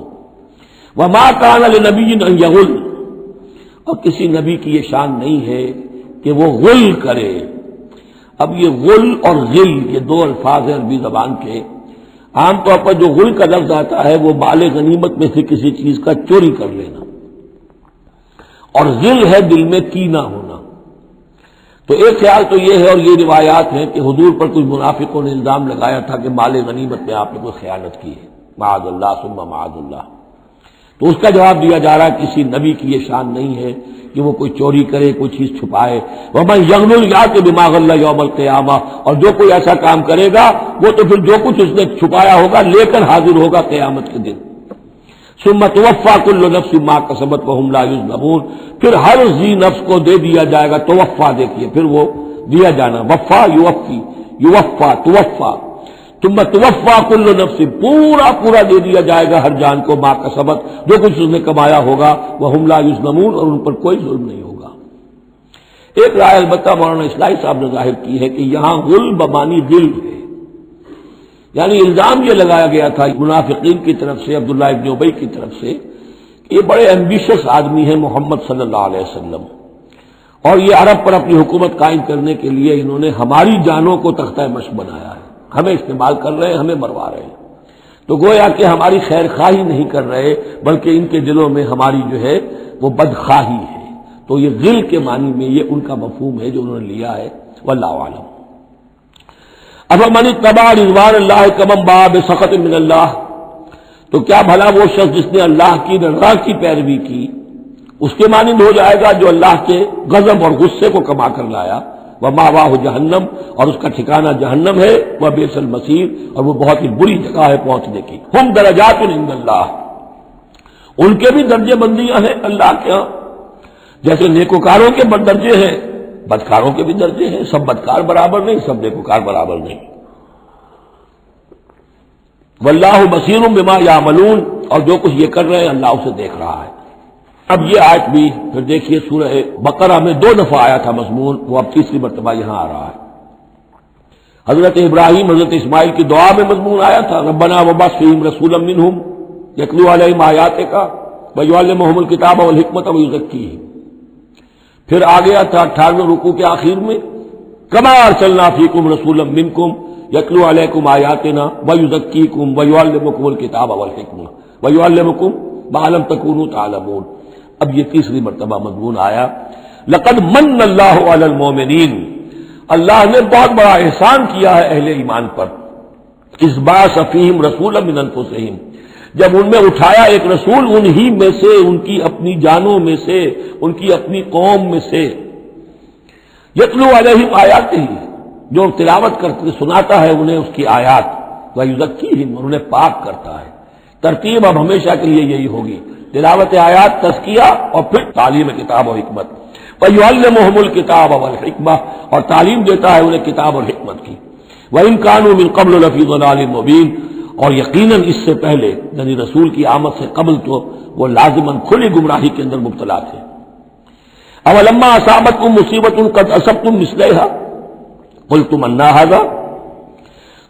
وَمَا كَانَ لِنَبِيٍّ أَن يَغُلَّ، اور کسی نبی کی یہ شان نہیں ہے کہ وہ غل کرے۔ اب یہ غل اور غل یہ دو الفاظ ہیں عربی زبان کے، عام طور پر جو غل کا لفظ آتا ہے وہ مال غنیمت میں سے کسی چیز کا چوری کر لینا، اور غل ہے دل میں کینہ ہونا۔ تو ایک خیال تو یہ ہے، اور یہ روایات ہیں کہ حضور پر کچھ منافقوں نے الزام لگایا تھا کہ مال غنیمت میں آپ نے کوئی خیانت کی ہے، معاذ اللہ ثم معاذ اللہ۔ تو اس کا جواب دیا جا رہا ہے کسی نبی کی یہ شان نہیں ہے کہ وہ کوئی چوری کرے، کوئی چیز چھپائے۔ وَمَن يَغْلُلْ يَأْتِ بِمَا غَلَّ يَوْمَ الْقِيَامَةِ، اور جو کوئی ایسا کام کرے گا وہ تو پھر جو کچھ اس نے چھپایا ہوگا لے کر حاضر ہوگا قیامت کے دن۔ ثُمَّ تُوَفَّىٰ كُلُّ نَفْسٍ مَّا كَسَبَتْ وَهُمْ لَا يُظْلَمُونَ، پھر ہر ذی نفس کو دے دیا جائے گا، توفا دیکھیے پھر وہ دیا جانا، وفا یوفی، یوفا توفا، ثم توفا کل نفس، پورا دے دیا جائے گا ہر جان کو، ما کسبت، جو کچھ اس نے کمایا ہوگا، وہم لا یظلمون، اور ان پر کوئی ظلم نہیں ہوگا۔ ایک رائے البتہ مولانا اسلائی صاحب نے ظاہر کی ہے کہ یہاں غل بمانی دل ہے، یعنی الزام یہ لگایا گیا تھا منافقین کی طرف سے، عبداللہ ابن ابی کی طرف سے، کہ یہ بڑے ایمبیشس آدمی ہیں محمد صلی اللہ علیہ وسلم، اور یہ عرب پر اپنی حکومت قائم کرنے کے لیے انہوں نے ہماری جانوں کو تختہ مشق بنایا ہے، ہمیں استعمال کر رہے ہیں، ہمیں مروا رہے ہیں۔ تو گویا کہ ہماری خیر خواہی نہیں کر رہے بلکہ ان کے دلوں میں ہماری جو ہے وہ بدخواہی ہے۔ تو یہ غل کے معنی میں یہ ان کا مفہوم ہے جو انہوں نے لیا ہے، واللہ اعلم۔ افمن اتبع رضوان اللہ کمن باء بسخط من اللہ، تو کیا بھلا وہ شخص جس نے اللہ کی رضا کی پیروی کی اس کے مانند ہو جائے گا جو اللہ کے غضب اور غصے کو کما کر لایا۔ ومأواہ جہنم، اور اس کا ٹھکانہ جہنم ہے، وبئس المصیر، اور وہ بہت ہی بری جگہ ہے پہنچنے کی۔ ہم درجات عند اللہ، ان کے بھی درجے بندیاں ہیں اللہ کے ہاں، جیسے نیکوکاروں کے درجے ہیں بدکاروں کے بھی درجے ہیں، سب بدکار برابر نہیں، سب نیکوکار برابر نہیں۔ واللہ بصیر بما یعملون، اور جو کچھ یہ کر رہے ہیں اللہ اسے دیکھ رہا ہے۔ اب یہ آیت بھی پھر دیکھیے سورہ بقرہ میں 2 دفعہ آیا تھا مضمون، وہ اب تیسری مرتبہ یہاں آ رہا ہے۔ حضرت ابراہیم حضرت اسماعیل کی دعا میں مضمون آیا تھا، ربنا وابعث فیہم رسولا منہم یتلو علیہم آیاتک ویعلمہم الکتاب والحکمۃ ویزکیہم۔ پھر آ گیا تھا 18ویں رکوع کے آخر میں، کما ارسلنا فیکم رسولا منکم یتلو علیکم آیاتنا ویزکیکم ویعلمکم الکتاب والحکمہ ویعلمکم ما لم تکونوا تعلمون۔ اب یہ تیسری مرتبہ مضمون آیا، لقد من اللہ علی المؤمنین، اللہ نے بہت بڑا احسان کیا ہے اہل ایمان پر، اذ بعث فیہم رسولا من انفسہم، جب ان میں اٹھایا ایک رسول انہی میں سے، ان کی اپنی جانوں میں سے، ان کی اپنی قوم میں سے، یتلو علیہم آیاتہ، جو تلاوت کرتے سناتا ہے انہیں اس کی آیات، ویزکیہم، اور انہیں پاک کرتا ہے۔ ترتیب اب ہمیشہ کے لیے یہی ہوگی، تلاوت آیات، تزکیہ، اور پھر تعلیم کتاب و حکمت۔ وَيُعَلِّمُهُمُ الْكِتَابَ وَالْحِكْمَةَ، اور تعلیم دیتا ہے انہیں کتاب اور حکمت کی۔ وَإِنْ كَانُوا مِنْ قَبْلُ لَفِي ضَلَالٍ مُبِينٍ، اور یقیناً اس سے پہلے یعنی رسول کی آمد سے قبل تو وہ لازماً کھلی گمراہی کے اندر مبتلا تھے۔ اولما اصابتکم مصیبۃ قد اصبتم مثلھا قلتم ان ھذا،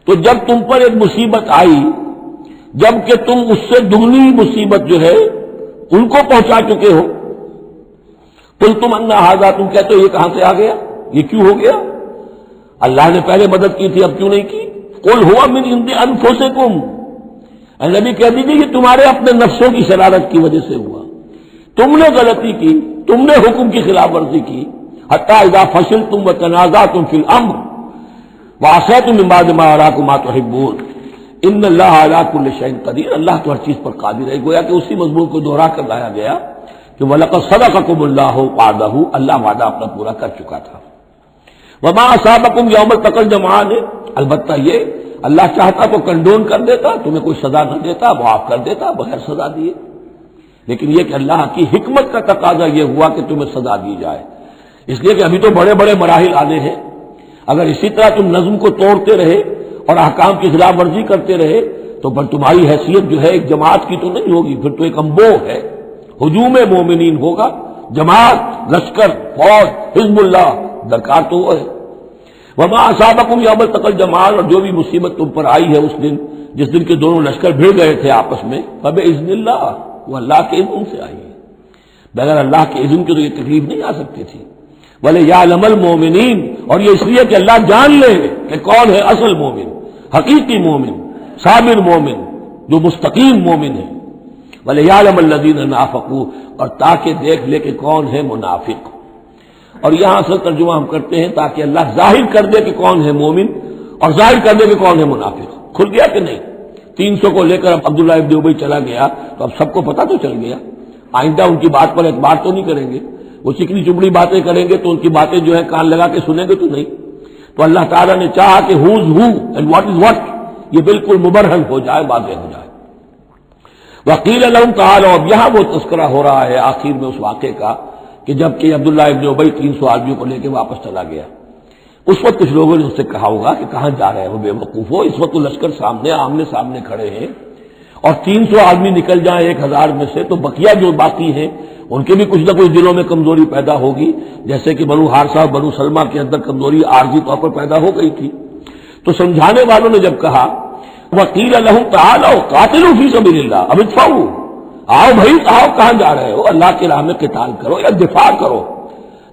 تو جب تم پر ایک مصیبت آئی جب کہ تم اس سے دگنی مصیبت جو ہے ان کو پہنچا چکے ہو، قلتم ان ھذا، تم کہتے ہو یہ کہاں سے آ گیا، یہ کیوں ہو گیا، اللہ نے پہلے مدد کی تھی اب کیوں نہیں کی۔ قل ھو من عند انفسکم، اے نبی کہہ دیجیے یہ تمہارے اپنے نفسوں کی شرارت کی وجہ سے ہوا، تم نے غلطی کی، تم نے حکم کی خلاف ورزی کی، حتی اذا فشلتم وتنازعتم فی الامر وعصیتم من بعد ما اراکم ما تحبون ان اللہ علی کل شیء قدیر، اللہ تو ہر چیز پر قادر ہے۔ گویا کہ اسی مضمون کو دوہرا کر لایا گیا کہ وَلَقَدْ صَدَقَكُمُ اللَّهُ وَعْدَهُ، اللہ وعدہ اپنا پورا کر چکا تھا۔ وَمَا أَصَابَكُمْ يَوْمَ الْتَقَى الْجَمْعَانِ، البتہ یہ اللہ چاہتا تو کنڈون کر دیتا، تمہیں کوئی سزا نہ دیتا، معاف کر دیتا بغیر سزا دیے، لیکن یہ کہ اللہ کی حکمت کا تقاضا یہ ہوا کہ تمہیں سزا دی جائے، اس لیے کہ ابھی تو بڑے بڑے مراحل آنے ہیں۔ اگر اسی طرح تم نظم کو توڑتے رہے اور احکام کی خلاف ورزی کرتے رہے تو پھر تمہاری حیثیت جو ہے ایک جماعت کی تو نہیں ہوگی، پھر تو ایک امبو ہے، ہجوم مومنین ہوگا، جماعت، لشکر، فوج، حزب اللہ درکار تو وہ ہے۔ وما اصابکم یوم التقى الجمعان، اور جو بھی مصیبت تم پر آئی ہے اس دن جس دن کے دونوں لشکر بھیڑ گئے تھے آپس میں، فباذن اللہ، وہ اللہ کے اذن سے آئی ہے، بغیر اللہ کے اذن کے تو یہ تکلیف نہیں آ سکتی تھی۔ وَلِيَعْلَمَ الْمُؤْمِنِينَ، اور یہ اس لیے کہ اللہ جان لے کہ کون ہے اصل مومن، حقیقی مومن، صابر مومن، جو مستقیم مومن ہے۔ وَلِيَعْلَمَ الَّذِينَ نَافَقُوا، اور تاکہ دیکھ لے کہ کون ہے منافق، اور یہاں اصل ترجمہ ہم کرتے ہیں تاکہ اللہ ظاہر کر دے کہ کون ہے مومن اور ظاہر کر دے کہ کون ہے منافق۔ کھل گیا کہ نہیں؟ 300 کو لے کر اب عبداللہ ابن ابی چلا گیا تو اب سب کو پتہ تو چل گیا، آئندہ ان کی بات پر اعتبار تو نہیں کریں گے، وہ چکنی چپڑی باتیں کریں گے تو ان کی باتیں جو ہے کان لگا کے سنیں گے تو نہیں۔ تو اللہ تعالیٰ نے چاہا کہ who's who and what is what یہ بالکل مبرہن ہو جائے، واضح ہو جائے۔ وقیل لهم تعالوا، اب یہاں وہ تذکرہ ہو رہا ہے آخر میں اس واقعے کا کہ جب کہ عبداللہ ابن ابی 300 آدمیوں کو لے کے واپس چلا گیا، اس وقت کچھ لوگوں نے اس سے کہا ہوگا کہ کہاں جا رہے ہو بے وقوف ہو، اس وقت تو لشکر سامنے آمنے سامنے کھڑے ہیں اور 300 آدمی نکل جائیں 1000 میں سے تو بقیہ جو باقی ہیں ان کے بھی کچھ نہ کچھ دلوں میں کمزوری پیدا ہوگی، جیسے کہ بنو حارثہ اور بنو سلمہ کے اندر کمزوری عارضی طور پر پیدا ہو گئی تھی۔ تو سمجھانے والوں نے جب کہا وقیل لهم تعالوا قاتلوا فی سبیل اللہ، اب ادفعوا، آؤ بھائی آؤ، کہاں جا رہے ہو، اللہ کی راہ میں قتال کرو یا دفاع کرو،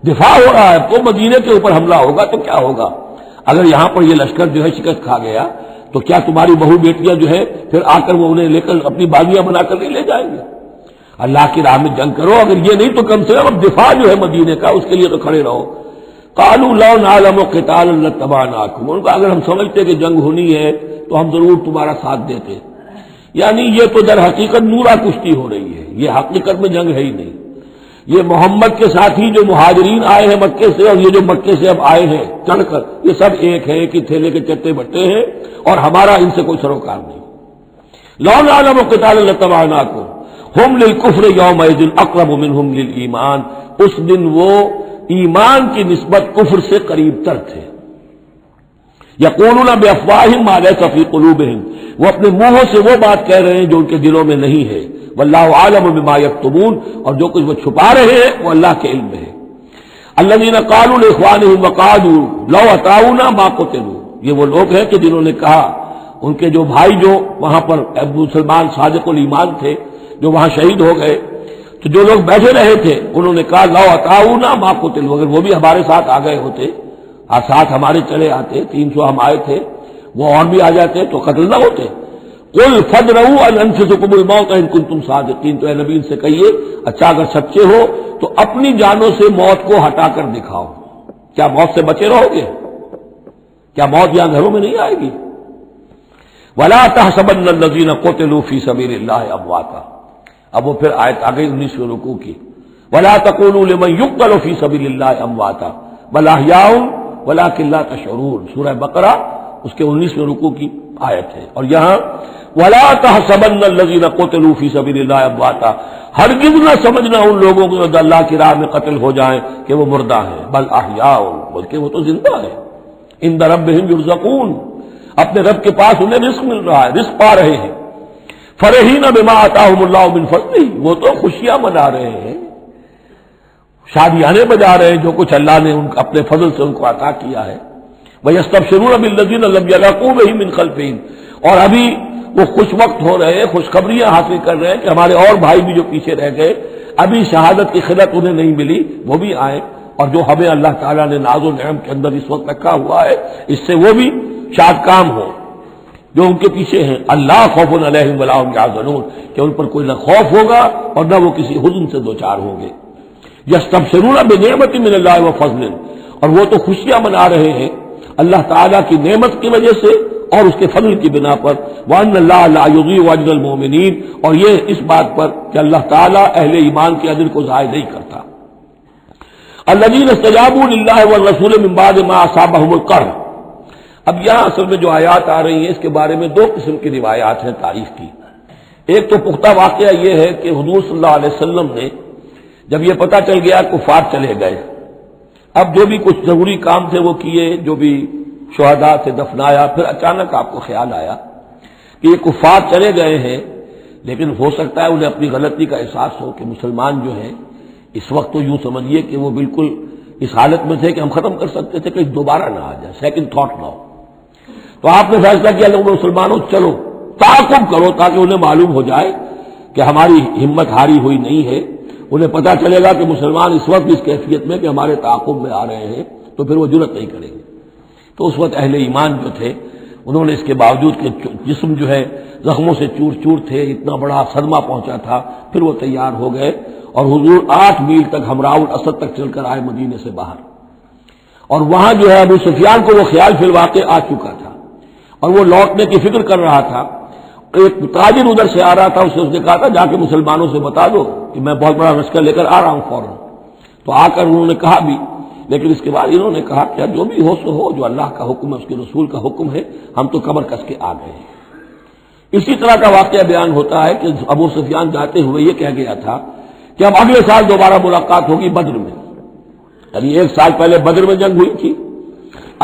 دفاع ہو رہا ہے تو مدینے کے اوپر حملہ ہوگا تو کیا ہوگا، اگر یہاں پر یہ لشکر جو ہے شکست کھا گیا تو کیا تمہاری بہو بیٹیاں جو ہے پھر آ کر وہ انہیں لے کر اپنی باغیاں بنا کر نہیں لے جائیں گے، اللہ کی راہ میں جنگ کرو، اگر یہ نہیں تو کم سے کم دفاع جو ہے مدینے کا اس کے لیے تو کھڑے رہو۔ قالوا لو نعلم قتالا لاتبعناکم، ان کو اگر ہم سمجھتے کہ جنگ ہونی ہے تو ہم ضرور تمہارا ساتھ دیتے، یعنی یہ تو در حقیقت نورا کشتی ہو رہی ہے، یہ حقیقت میں جنگ ہے ہی نہیں، یہ محمد کے ساتھ ہی جو مہاجرین آئے ہیں مکے سے اور یہ جو مکے سے اب آئے ہیں چڑھ کر، یہ سب ایک ہے کہ تھیلے کے چٹے بٹے ہیں اور ہمارا ان سے کوئی سروکار نہیں۔ لو نعلم قتالا لاتبعناکم ہم للکفر یومئذ اقرب منہم للایمان، اس دن وہ ایمان کی نسبت کفر سے قریب تر تھے۔ یقولون بافواہہم ما لیس فی قلوبہم، وہ اپنے منہوں سے وہ بات کہہ رہے ہیں جو ان کے دلوں میں نہیں ہے، واللہ عالم بما یکتمون، اور جو کچھ وہ چھپا رہے ہیں وہ اللہ کے علم میں ہے۔ الذین قالوا لاخوانہم وقعدوا لو اطاعونا ما قتلوا، یہ وہ لوگ ہیں کہ جنہوں نے کہا، ان کے جو بھائی جو وہاں پر ابو سلمان صادق الایمان تھے جو وہاں شہید ہو گئے، تو جو لوگ بیٹھے رہے تھے انہوں نے کہا لو اطاعونا ما قتلوا، اگر وہ بھی ہمارے ساتھ آ گئے ہوتے، ساتھ ہمارے چلے آتے، 300 ہم آئے تھے، وہ اور بھی آ جاتے تو قتل نہ ہوتے۔ قل فادرؤوا عن انفسکم الموت ان کنتم صادقین، تو اے نبی ان سے کہیے اچھا اگر سچے ہو تو اپنی جانوں سے موت کو ہٹا کر دکھاؤ، کیا موت سے بچے رہو گے؟ کیا موت یہاں گھروں میں نہیں آئے گی؟ ولا تحسبن الذین قتلوا فی سبیل اللہ امواتا، اب وہ پھر آیت آ گئی 19ویں رکوع کی، ولا تقولوا لمن يقتل فی سبیل اللہ امواتا بل احیاء ولکن لا تشعرون، سورہ بقرہ اس کے 19ویں رکوع کی آیت ہے۔ اور یہاں ولا تحسبن الذین قتلوا فی سبیل اللہ امواتا، ہرگز نہ سمجھنا ان لوگوں کو جو اللہ کی راہ میں قتل ہو جائیں کہ وہ مردہ ہیں، بل احیاء، بلکہ وہ تو زندہ ہیں، عند ربہم یرزقون، اپنے رب کے پاس انہیں رزق مل رہا ہے، رزق پا رہے ہیں۔ فرحین بما آتاہم اللہ من فضلہ، وہ تو خوشیاں منا رہے ہیں، شادیانے بجا رہے ہیں جو کچھ اللہ نے ان اپنے فضل سے ان کو عطا کیا ہے۔ وَيَسْتَبْشِرُونَ بِالَّذِينَ لَمْ يَلْحَقُوا بِهِم مِّن خَلْفِهِمْ، اور ابھی وہ خوش وقت ہو رہے ہیں، خوشخبریاں حاصل کر رہے ہیں کہ ہمارے اور بھائی بھی جو پیچھے رہ گئے، ابھی شہادت کی خلت انہیں نہیں ملی، وہ بھی آئیں، اور جو ہمیں اللہ تعالیٰ نے ناز و نعم کے اندر اس وقت رکھا ہوا ہے اس سے وہ بھی شاد کام ہو جو ان کے پیچھے ہیں۔ اللہ خوف علیہم ولا هم يحزنون، کہ ان پر کوئی نہ خوف ہوگا اور نہ وہ کسی حزن سے دوچار ہوں گے۔ یستبشرون بنعمت من اللہ وفضل، اور وہ تو خوشیاں منا رہے ہیں اللہ تعالیٰ کی نعمت کی وجہ سے اور اس کے فضل کی بنا پر۔ وَأَنَّ اللَّهَ لَا يُضِيعُ أَجْرَ الْمُؤْمِنِينَ، اور یہ اس بات پر کہ اللہ تعالیٰ اہل ایمان کے اجر کو ضائع نہیں کرتا۔ الذين استجابوا لله والرسول من بعد ما اصابهم القرح، اب یہاں اصل میں جو آیات آ رہی ہیں اس کے بارے میں دو قسم کی روایات ہیں تاریخ کی۔ ایک تو پختہ واقعہ یہ ہے کہ حضور صلی اللہ علیہ وسلم نے جب یہ پتہ چل گیا کفار چلے گئے، اب جو بھی کچھ ضروری کام تھے وہ کیے، جو بھی شہداء سے دفنایا، پھر اچانک آپ کو خیال آیا کہ یہ کفار چلے گئے ہیں، لیکن ہو سکتا ہے انہیں اپنی غلطی کا احساس ہو کہ مسلمان جو ہیں اس وقت تو یوں سمجھیے کہ وہ بالکل اس حالت میں تھے کہ ہم ختم کر سکتے تھے کہ دوبارہ نہ آ جائے، سیکنڈ تھاٹ نہ ہو۔ تو آپ نے فیصلہ کیا لوگوں مسلمانوں چلو تعاقب کرو تاکہ انہیں معلوم ہو جائے کہ ہماری ہمت ہاری ہوئی نہیں ہے، انہیں پتہ چلے گا کہ مسلمان اس وقت اس کیفیت میں کہ ہمارے تعاقب میں آ رہے ہیں تو پھر وہ جرأت نہیں کریں گے۔ تو اس وقت اہل ایمان جو تھے انہوں نے اس کے باوجود کہ جسم جو ہے زخموں سے چور چور تھے، اتنا بڑا صدمہ پہنچا تھا، پھر وہ تیار ہو گئے اور حضور 8 میل تک ہمراہ الاسد تک چل کر آئے مدینے سے باہر، اور وہاں جو ہے ابو سفیان کو وہ خیال فی الواقع آ چکا تھا اور وہ لوٹنے کی فکر کر رہا تھا۔ ایک تاجر ادھر سے آ رہا تھا، اس نے کہا تھا جا کے مسلمانوں سے بتا دو کہ میں بہت بڑا لشکر لے کر آ رہا ہوں فوراً، تو آ کر انہوں نے کہا بھی، لیکن اس کے بعد انہوں نے کہا کہ جو بھی ہو سو ہو، جو اللہ کا حکم ہے اس کے رسول کا حکم ہے، ہم تو کمر کس کے آ گئے ہیں۔ اسی طرح کا واقعہ بیان ہوتا ہے کہ ابو سفیان جاتے ہوئے یہ کہہ گیا تھا کہ اب اگلے سال دوبارہ ملاقات ہوگی بدر میں، یعنی 1 سال پہلے بدر میں جنگ ہوئی تھی،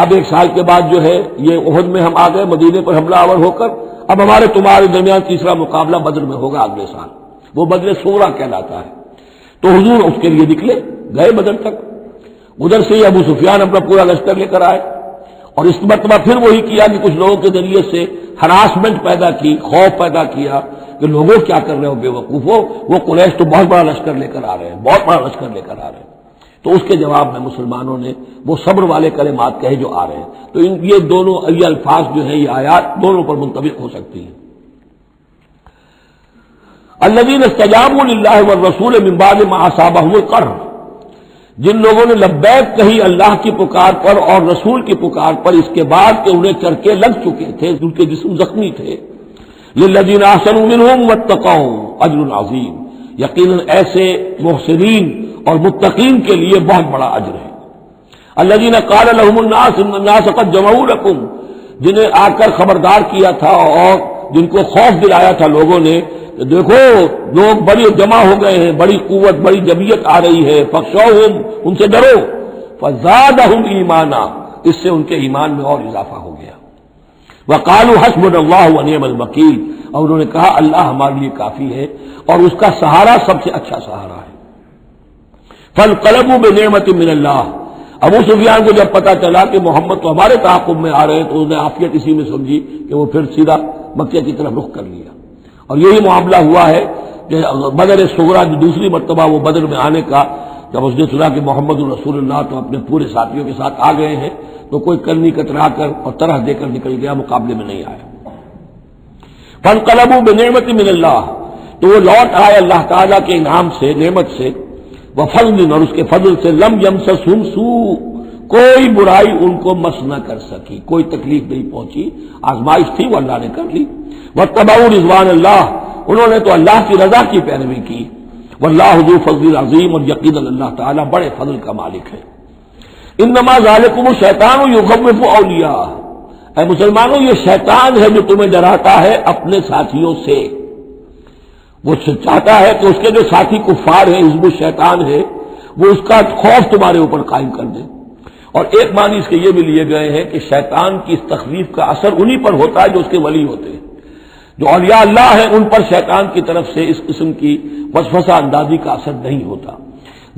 اب 1 سال کے بعد جو ہے یہ احد میں ہم آ گئے مدینے پر حملہ آور ہو کر، اب ہمارے تمہارے درمیان تیسرا مقابلہ بدر میں ہوگا اگلے سال، وہ بدر صغریٰ کہلاتا ہے۔ تو حضور اس کے لیے نکلے، گئے بدر تک، ادھر سے ہی ابو سفیان اپنا پورا لشکر لے کر آئے، اور اس مرتبہ پھر وہی کیا کہ کچھ لوگوں کے ذریعے سے ہراسمنٹ پیدا کی، خوف پیدا کیا کہ لوگوں کیا کر رہے ہو بے وقوفو، وہ قریش تو بہت بڑا لشکر لے کر آ رہے ہیں، بہت بڑا لشکر لے کر آ رہے ہیں۔ تو اس کے جواب میں مسلمانوں نے وہ صبر والے کلمات کہے جو آ رہے ہیں۔ تو یہ دونوں یہ الفاظ جو ہیں، یہ آیات دونوں پر منطبق ہو سکتی ہیں۔ الذین استجابوا للہ والرسول من بعد ما اصابهم القرح، جن لوگوں نے لبیک کہی اللہ کی پکار پر اور رسول کی پکار پر اس کے بعد کہ انہیں چرکے لگ چکے تھے، ان کے جسم زخمی تھے۔ للذین احسنوا منہم واتقوا اجر عظیم، یقیناً ایسے محسنین اور متقین کے لیے بہت بڑا اجر ہے۔ الذین قال لهم الناس ان الناس قد جمعوا لكم، جنہیں آ کر خبردار کیا تھا اور جن کو خوف دلایا تھا لوگوں نے، دیکھو لوگ بڑی جمع ہو گئے ہیں، بڑی قوت بڑی جمعیت آ رہی ہے، فخشوہم، ان سے ڈرو، فزادہم ایمانا، اس سے ان کے ایمان میں اور اضافہ ہو گیا۔ وقالوا حسبنا اللہ ونعم الوکیل، اور انہوں نے کہا اللہ ہمارے لیے کافی ہے اور اس کا سہارا سب سے اچھا سہارا ہے۔ فانقلبوا بنعمت من اللہ، ابو سفیان کو جب پتا چلا کہ محمد تو ہمارے تعاقب میں آ رہے ہیں تو انہوں نے عافیت اسی میں سمجھی کہ وہ پھر سیدھا مکہ کی طرف رخ کر لیا، اور یہی معاملہ ہوا ہے کہ بدر صغریٰ جو دوسری مرتبہ وہ بدر میں آنے کا، جب اس نے سنا کہ محمد رسول اللہ تو اپنے پورے ساتھیوں کے ساتھ آ گئے ہیں تو کوئی کرنی کترا کر اور طرح دے کر نکل گیا، مقابلے میں نہیں آیا۔ فانقلبوا بنعمت من اللہ، تو وہ لوٹ آئے اللہ تعالیٰ کے انعام سے، نعمت سے، وفضل، اور اس کے فضل سے، لم یمسسہم سوء، کوئی برائی ان کو مس نہ کر سکی، کوئی تکلیف نہیں پہنچی، آزمائش تھی وہ اللہ نے کر لی۔ واتبعوا رضوان اللہ، انہوں نے تو اللہ کی رضا کی پیروی کی۔ واللہ ذو فضل عظیم، اور یقیناً اللہ تعالیٰ بڑے فضل کا مالک ہے۔ انما ذالکم الشیطان یخوف اولیاء، اے مسلمانوں یہ شیطان ہے جو تمہیں ڈراتا ہے اپنے ساتھیوں سے، وہ چاہتا ہے کہ اس کے جو ساتھی کفار ہیں، حزب الشیطان ہے، وہ اس کا خوف تمہارے اوپر قائم کر دے۔ اور ایک معنی اس کے یہ بھی لیے گئے ہیں کہ شیطان کی اس تخویف کا اثر انہی پر ہوتا ہے جو اس کے ولی ہوتے ہیں. جو اولیاء اللہ ہیں ان پر شیطان کی طرف سے اس قسم کی وسوسہ اندازی کا اثر نہیں ہوتا.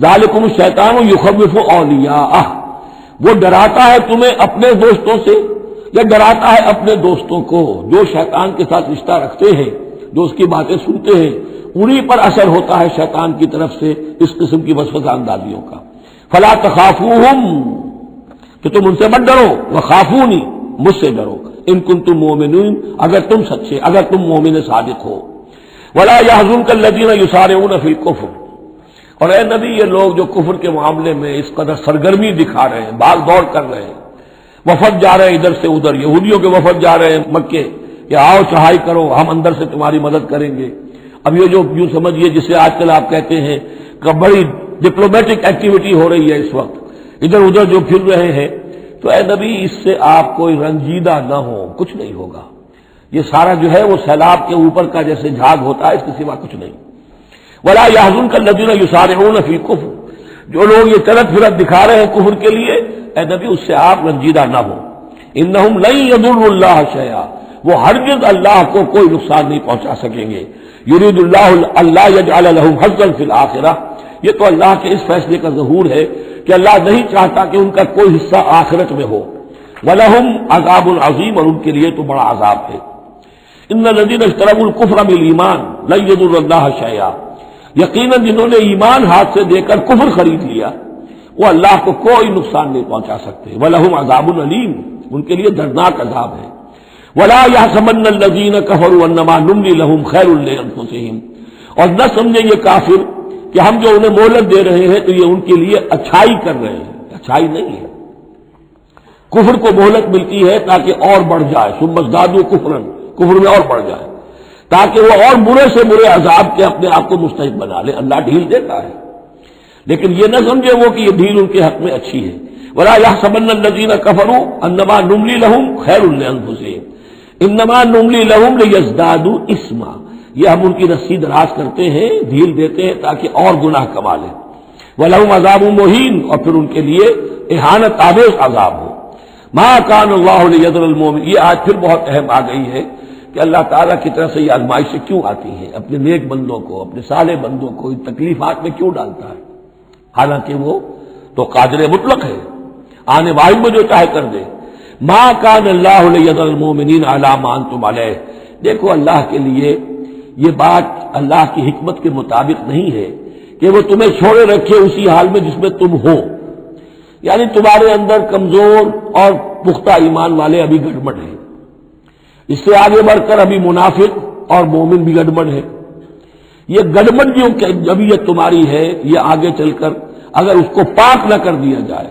ذالکم الشیطان یخوف اولیاءہ، وہ ڈراتا ہے تمہیں اپنے دوستوں سے یا ڈراتا ہے اپنے دوستوں کو جو شیطان کے ساتھ رشتہ رکھتے ہیں، جو اس کی باتیں سنتے ہیں، انہی پر اثر ہوتا ہے شیطان کی طرف سے اس قسم کی وسوسہ اندازیوں کا. فلا تخافوہم، کہ تم ان سے مت ڈرو، وخافونی، مجھ سے ڈرو، ان کنتم مؤمنین، اگر تم سچے، اگر تم مومن صادق ہو. ولا يحزنك الذين يسارعون في الكفر، اور اے نبی یہ لوگ جو کفر کے معاملے میں اس قدر سرگرمی دکھا رہے ہیں، بھاگ دوڑ کر رہے ہیں، وفد جا رہے ہیں ادھر سے ادھر، یہودیوں کے وفد جا رہے ہیں مکے کہ آؤ چڑھائی کرو، ہم اندر سے تمہاری مدد کریں گے. اب یہ جو یوں سمجھیے جسے آج کل آپ کہتے ہیں کہ بڑی ڈپلومیٹک ایکٹیویٹی ہو رہی ہے اس وقت، ادھر ادھر جو پھر رہے ہیں، تو اے نبی اس سے آپ کوئی رنجیدہ نہ ہو، کچھ نہیں ہوگا. یہ سارا جو ہے وہ سیلاب کے اوپر کا جیسے جھاگ ہوتا ہے، اس کے سوا کچھ نہیں. ولا يحزنك الذين يسارعون في الكفر، جو لوگ یہ چلت پھرت دکھا رہے ہیں کفر کے لیے، اے نبی اس سے آپ رنجیدہ نہ ہو. انہم لن يضروا الله شيئا، وہ ہرگز اللہ کو کوئی نقصان نہیں پہنچا سکیں گے. یرید اللہ اللہ یجعل لهم حظا في الاخرہ، یہ تو اللہ کے اس فیصلے کا ظہور ہے کہ اللہ نہیں چاہتا کہ ان کا کوئی حصہ آخرت میں ہو. وَلَهُمْ عَذَابٌ عَظِيمٌ، اور ان کے لیے تو بڑا عذاب ہے. ان الذين اشتروا الكفر بالایمان لن يضروا الله شيئا، یقیناً جنہوں نے ایمان ہاتھ سے دے کر کفر خرید لیا وہ اللہ کو کوئی نقصان نہیں پہنچا سکتے. وَلَهُمْ عَذَابٌ أَلِيمٌ، ان کے لیے دردناک عذاب ہے. وَلَا يَحْسَبَنَّ الَّذِينَ كَفَرُوا أَنَّمَا نُمْلِي لَهُمْ خَيْرٌ لِأَنفُسِهِمْ، اور نہ سمجھیں یہ کافر کہ ہم جو انہیں مہلت دے رہے ہیں تو یہ ان کے لیے اچھائی کر رہے ہیں. اچھائی نہیں ہے. کفر کو مہلت ملتی ہے تاکہ اور بڑھ جائے، ثم ازدادوا کفرا، کفر میں اور بڑھ جائے، تاکہ وہ اور برے سے برے عذاب کے اپنے آپ کو مستحق بنا لے. اللہ ڈھیل دیتا ہے، لیکن یہ نہ سمجھے وہ کہ یہ ڈھیل ان کے حق میں اچھی ہے. ولا يحسبن الذين كفروا انما نملي لهم خير لانفسهم انما نملي لهم ليزدادوا اثما، یہ ہم ان کی رسی دراز کرتے ہیں، ڈھیل دیتے ہیں تاکہ اور گناہ کما لیں. وَلَهُمْ عَذَابٌ مُهِينٌ، اور پھر ان کے لیے اہانت آمیز عذاب ہو. مَا كَانَ اللَّهُ لِيَذَرَ الْمُؤْمِنِينَ، یہ آج پھر بہت اہم آ گئی ہے کہ اللہ تعالیٰ کی طرف سے یہ آزمائشیں کیوں آتی ہیں، اپنے نیک بندوں کو، اپنے صالح بندوں کو ان تکلیفات میں کیوں ڈالتا ہے، حالانکہ وہ تو قادر مطلق ہے، آنے واحد میں جو چاہے کر دے. مَا كَانَ اللَّهُ لِيَذَرَ الْمُؤْمِنِينَ عَلَىٰ مَا أَنتُمْ عَلَيْهِ، دیکھو اللہ کے لیے یہ بات اللہ کی حکمت کے مطابق نہیں ہے کہ وہ تمہیں چھوڑے رکھے اسی حال میں جس میں تم ہو. یعنی تمہارے اندر کمزور اور پختہ ایمان والے ابھی گڑبڑ ہیں، اس سے آگے بڑھ کر ابھی منافق اور مومن بھی گڑبڑ ہے. یہ گڑبڑ جو جبیت تمہاری ہے، یہ آگے چل کر اگر اس کو پاک نہ کر دیا جائے،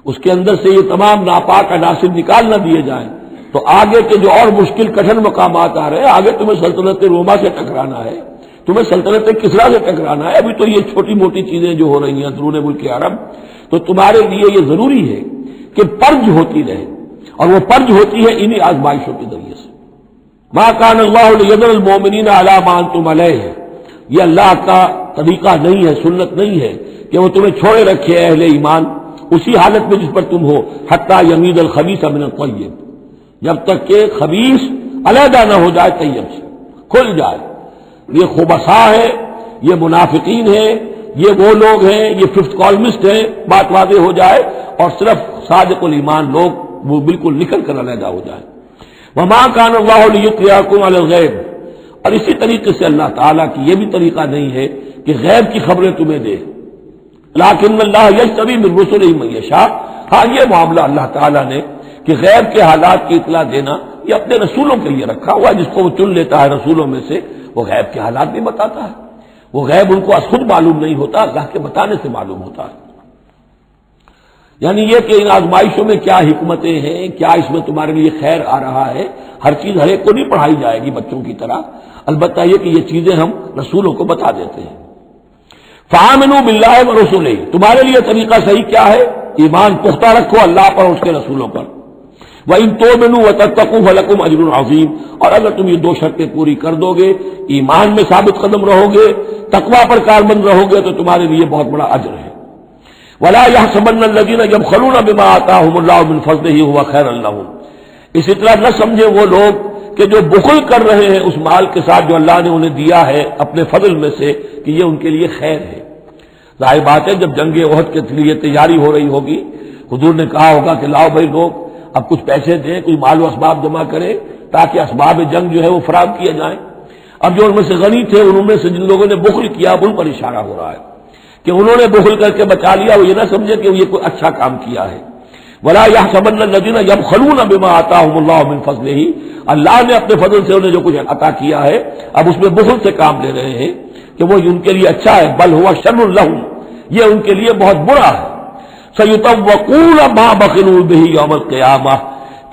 اس کے اندر سے یہ تمام ناپاک عناصر نکال نہ دیے جائیں، تو آگے کے جو اور مشکل کٹھن مقامات آ رہے ہیں، آگے تمہیں سلطنت روما سے ٹکرانا ہے، تمہیں سلطنت کسریٰ سے ٹکرانا ہے. ابھی تو یہ چھوٹی موٹی چیزیں جو ہو رہی ہیں اندرون ملک عرب، تو تمہارے لیے یہ ضروری ہے کہ پرج ہوتی رہے، اور وہ پرج ہوتی ہے انہی آزمائشوں کے ذریعے سے. ما کان اللہ لیذر المؤمنین علی ما انتم علیہ، یہ اللہ کا طریقہ نہیں ہے، سنت نہیں ہے کہ وہ تمہیں چھوڑے رکھے اہل ایمان اسی حالت میں جس پر تم ہو، حتی یمیز الخبیث من الطیب، جب تک کہ خبیث علیحدہ نہ ہو جائے طیب سے، کھل جائے. یہ خبثاء ہے، یہ منافقین ہیں، یہ وہ لوگ ہیں، یہ ففتھ کالمسٹ ہیں، بات واضح ہو جائے، اور صرف صادق الایمان لوگ وہ بالکل نکل کر علیحدہ ہو جائے. وما کان اللہ لیطلعکم علی الغیب، اور اسی طریقے سے اللہ تعالیٰ کی یہ بھی طریقہ نہیں ہے کہ غیب کی خبریں تمہیں دے. لیکن اللہ یجتبی من رسلہ من یشاء، ہاں یہ معاملہ اللہ تعالیٰ نے کہ غیب کے حالات کی اطلاع دینا یہ اپنے رسولوں کے لیے رکھا ہوا ہے، جس کو وہ چن لیتا ہے رسولوں میں سے وہ غیب کے حالات بھی بتاتا ہے. وہ غیب ان کو خود معلوم نہیں ہوتا، اللہ کے بتانے سے معلوم ہوتا ہے. یعنی یہ کہ ان آزمائشوں میں کیا حکمتیں ہیں، کیا اس میں تمہارے لیے خیر آ رہا ہے، ہر چیز ہر ایک کو نہیں پڑھائی جائے گی بچوں کی طرح، البتہ یہ کہ یہ چیزیں ہم رسولوں کو بتا دیتے ہیں. فآمنوا باللہ ورسولہ، تمہارے لیے طریقہ صحیح کیا ہے؟ ایمان پختہ رکھو اللہ پر اور اس کے رسولوں پر. وَإِن تُؤْمِنُوا وَتَتَّقُوا فَلَكُمْ أَجْرٌ عَظِيمٌ، اور اگر تم یہ دو شرطیں پوری کر دو گے، ایمان میں ثابت قدم رہو گے، تقویٰ پر کاربند رہو گے، تو تمہارے لیے بہت بڑا اجر ہے. ولا يحسبن الذين يبخلون بما آتاهم الله من فضله هو خيرا لهم، اسی طرح نہ سمجھے وہ لوگ کہ جو بخل کر رہے ہیں اس مال کے ساتھ جو اللہ نے انہیں دیا ہے اپنے فضل میں سے، کہ یہ ان کے لیے خیر ہے۔ ظاہر بات ہے جب جنگ احد کے لیے تیاری ہو رہی ہوگی، حضور نے کہا ہوگا کہ لاؤ بھائی لوگ اب کچھ پیسے دیں، کوئی مال و اسباب جمع کریں تاکہ اسباب جنگ جو ہے وہ فراہم کیے جائیں۔ اب جو ان میں سے غنی تھے انہوں میں سے جن لوگوں نے بخل کیا ان پر اشارہ ہو رہا ہے کہ انہوں نے بخل کر کے بچا لیا، وہ یہ نہ سمجھے کہ یہ کوئی اچھا کام کیا ہے۔ ولا يحسبن الذين يبخلون بما آتاهم الله من فضله، اللہ نے اپنے فضل سے انہیں جو کچھ عطا کیا ہے اب اس میں بخل سے کام لے رہے ہیں کہ وہ ان کے لیے اچھا ہے، بل هو شر لهم، یہ ان کے لیے بہت برا ہے۔ سيطوقون ما بخلوا به يوم القيامة،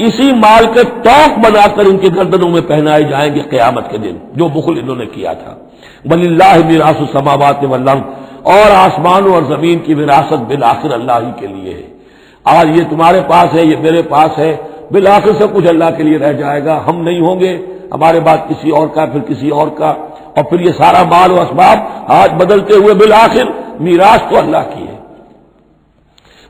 اسی مال کے توق بنا کر ان کی گردنوں میں پہنائے جائیں گے قیامت کے دن جو بخل انہوں نے کیا تھا۔ وللہ میراث السماوات والارض، اور آسمانوں اور زمین کی وراثت بالآخر اللہ ہی کے لیے ہے۔ آج یہ تمہارے پاس ہے، یہ میرے پاس ہے، بالآخر سب کچھ اللہ کے لیے رہ جائے گا، ہم نہیں ہوں گے، ہمارے بعد کسی اور کا، پھر کسی اور کا، اور پھر یہ سارا مال و اسباب آج بدلتے ہوئے بالآخر میراث تو اللہ کی ہے۔